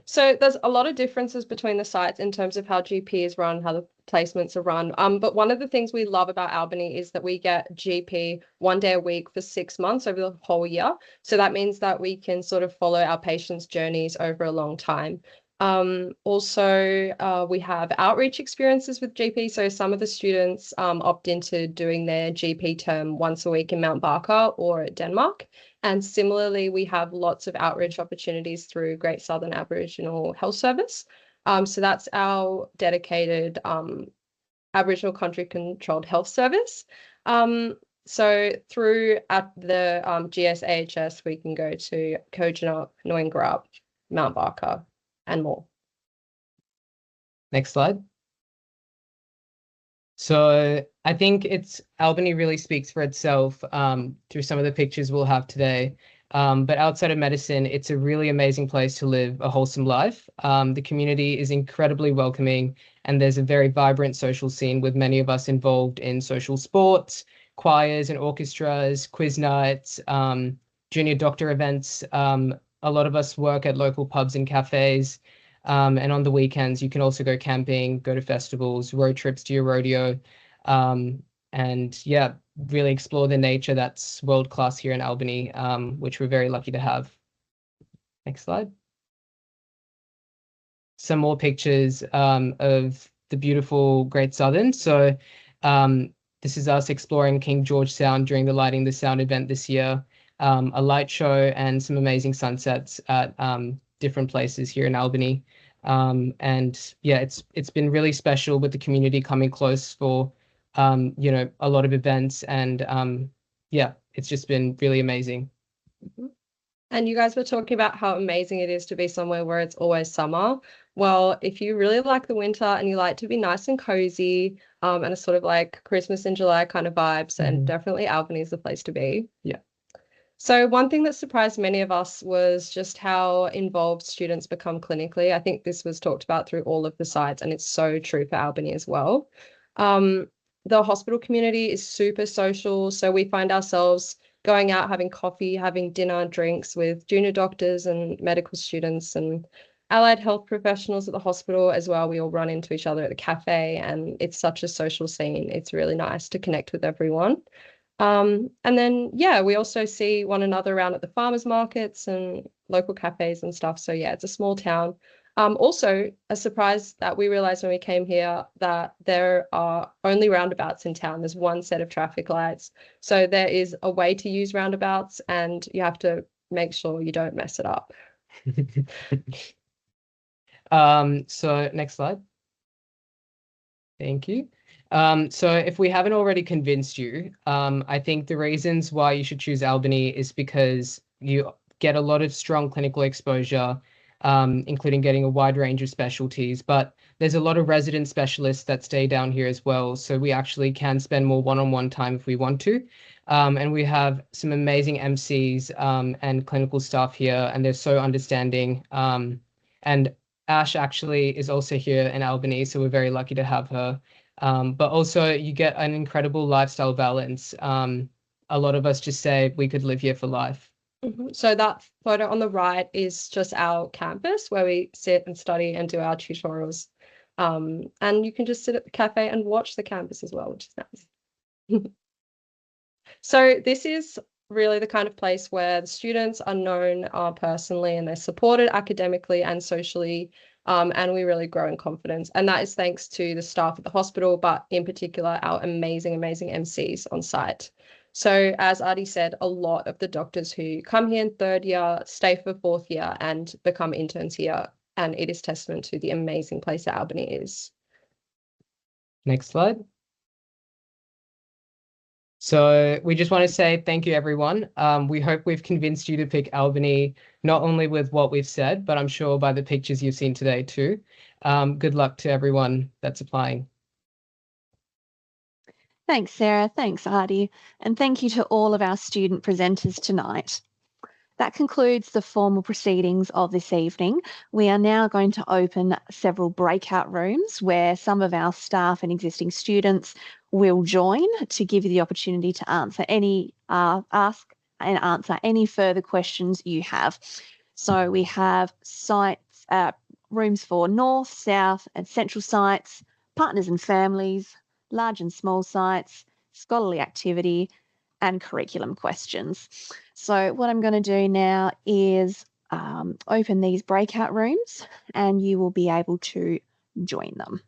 So there's a lot of differences between the sites in terms of how GP is run, how the placements are run. But one of the things we love about Albany is that we get GP 1 day a week for 6 months over the whole year. So that means that we can sort of follow our patients' journeys over a long time. Also, we have outreach experiences with GP. So some of the students opt into doing their GP term once a week in Mount Barker or Denmark. And similarly, we have lots of outreach opportunities through Great Southern Aboriginal Health Service. So that's our dedicated Aboriginal country controlled health service. So through at the GSAHS, we can go to Kojana, Noongarup, Mount Barker, and more. Next slide. So I think Albany really speaks for itself through some of the pictures we'll have today. But outside of medicine, it's a really amazing place to live a wholesome life. The community is incredibly welcoming, and there's a very vibrant social scene with many of us involved in social sports, choirs and orchestras, quiz nights, junior doctor events. A lot of us work at local pubs and cafes. And on the weekends, you can also go camping, go to festivals, road trips to your rodeo, and yeah, really explore the nature that's world-class here in Albany, which we're very lucky to have. Next slide. Some more pictures of the beautiful Great Southern. So this is us exploring King George Sound during the Lighting the Sound event this year, a light show and some amazing sunsets at different places here in Albany. And yeah, it's been really special with the community coming close for you know, a lot of events, and yeah, it's just been really amazing. And you guys were talking about how amazing it is to be somewhere where it's always summer. Well, if you really like the winter and you like to be nice and cozy, and a sort of like Christmas in July kind of vibes, and definitely Albany is the place to be. Yeah. So one thing that surprised many of us was just how involved students become clinically. I think this was talked about through all of the sites, and it's so true for Albany as well. The hospital community is super social, so we find ourselves going out, having coffee, having dinner, drinks with junior doctors and medical students and allied health professionals at the hospital as well. We all run into each other at the cafe, and it's such a social scene. It's really nice to connect with everyone. And then, yeah, we also see one another around at the farmers markets and local cafes and stuff. So yeah, it's a small town. Also, a surprise that we realized when we came here that there are only roundabouts in town. There's one set of traffic lights. So there is a way to use roundabouts, and you have to make sure you don't mess it up. So next slide. Thank you. So if we haven't already convinced you, I think the reasons why you should choose Albany is because you get a lot of strong clinical exposure, including getting a wide range of specialties, but there's a lot of resident specialists that stay down here as well. So we actually can spend more one-on-one time if we want to. And we have some amazing MCs and clinical staff here, and they're so understanding. And Ash actually is also here in Albany, so we're very lucky to have her. But also you get an incredible lifestyle balance. A lot of us just say we could live here for life. So that photo on the right is just our campus where we sit and study and do our tutorials. And you can just sit at the cafe and watch the campus as well, which is nice. So this is really the kind of place where the students are known personally, and they're supported academically and socially, and we really grow in confidence. And that is thanks to the staff at the hospital, but in particular, our amazing, amazing MCs on site. So as Adi said, a lot of the doctors who come here in 3rd year stay for 4th year and become interns here. And it is testament to the amazing place that Albany is. Next slide. So we just want to say thank you, everyone. We hope we've convinced you to pick Albany, not only with what we've said, but I'm sure by the pictures you've seen today too. Good luck to everyone that's applying. Thanks, Sarah. Thanks, Adi. And thank you to all of our student presenters tonight. That concludes the formal proceedings of this evening. We are now going to open several breakout rooms where some of our staff and existing students will join to give you the opportunity to ask and answer any further questions you have. So we have sites, rooms for north, south, and central sites, partners and families, large and small sites, scholarly activity, and curriculum questions. So what I'm going to do now is open these breakout rooms, and you will be able to join them.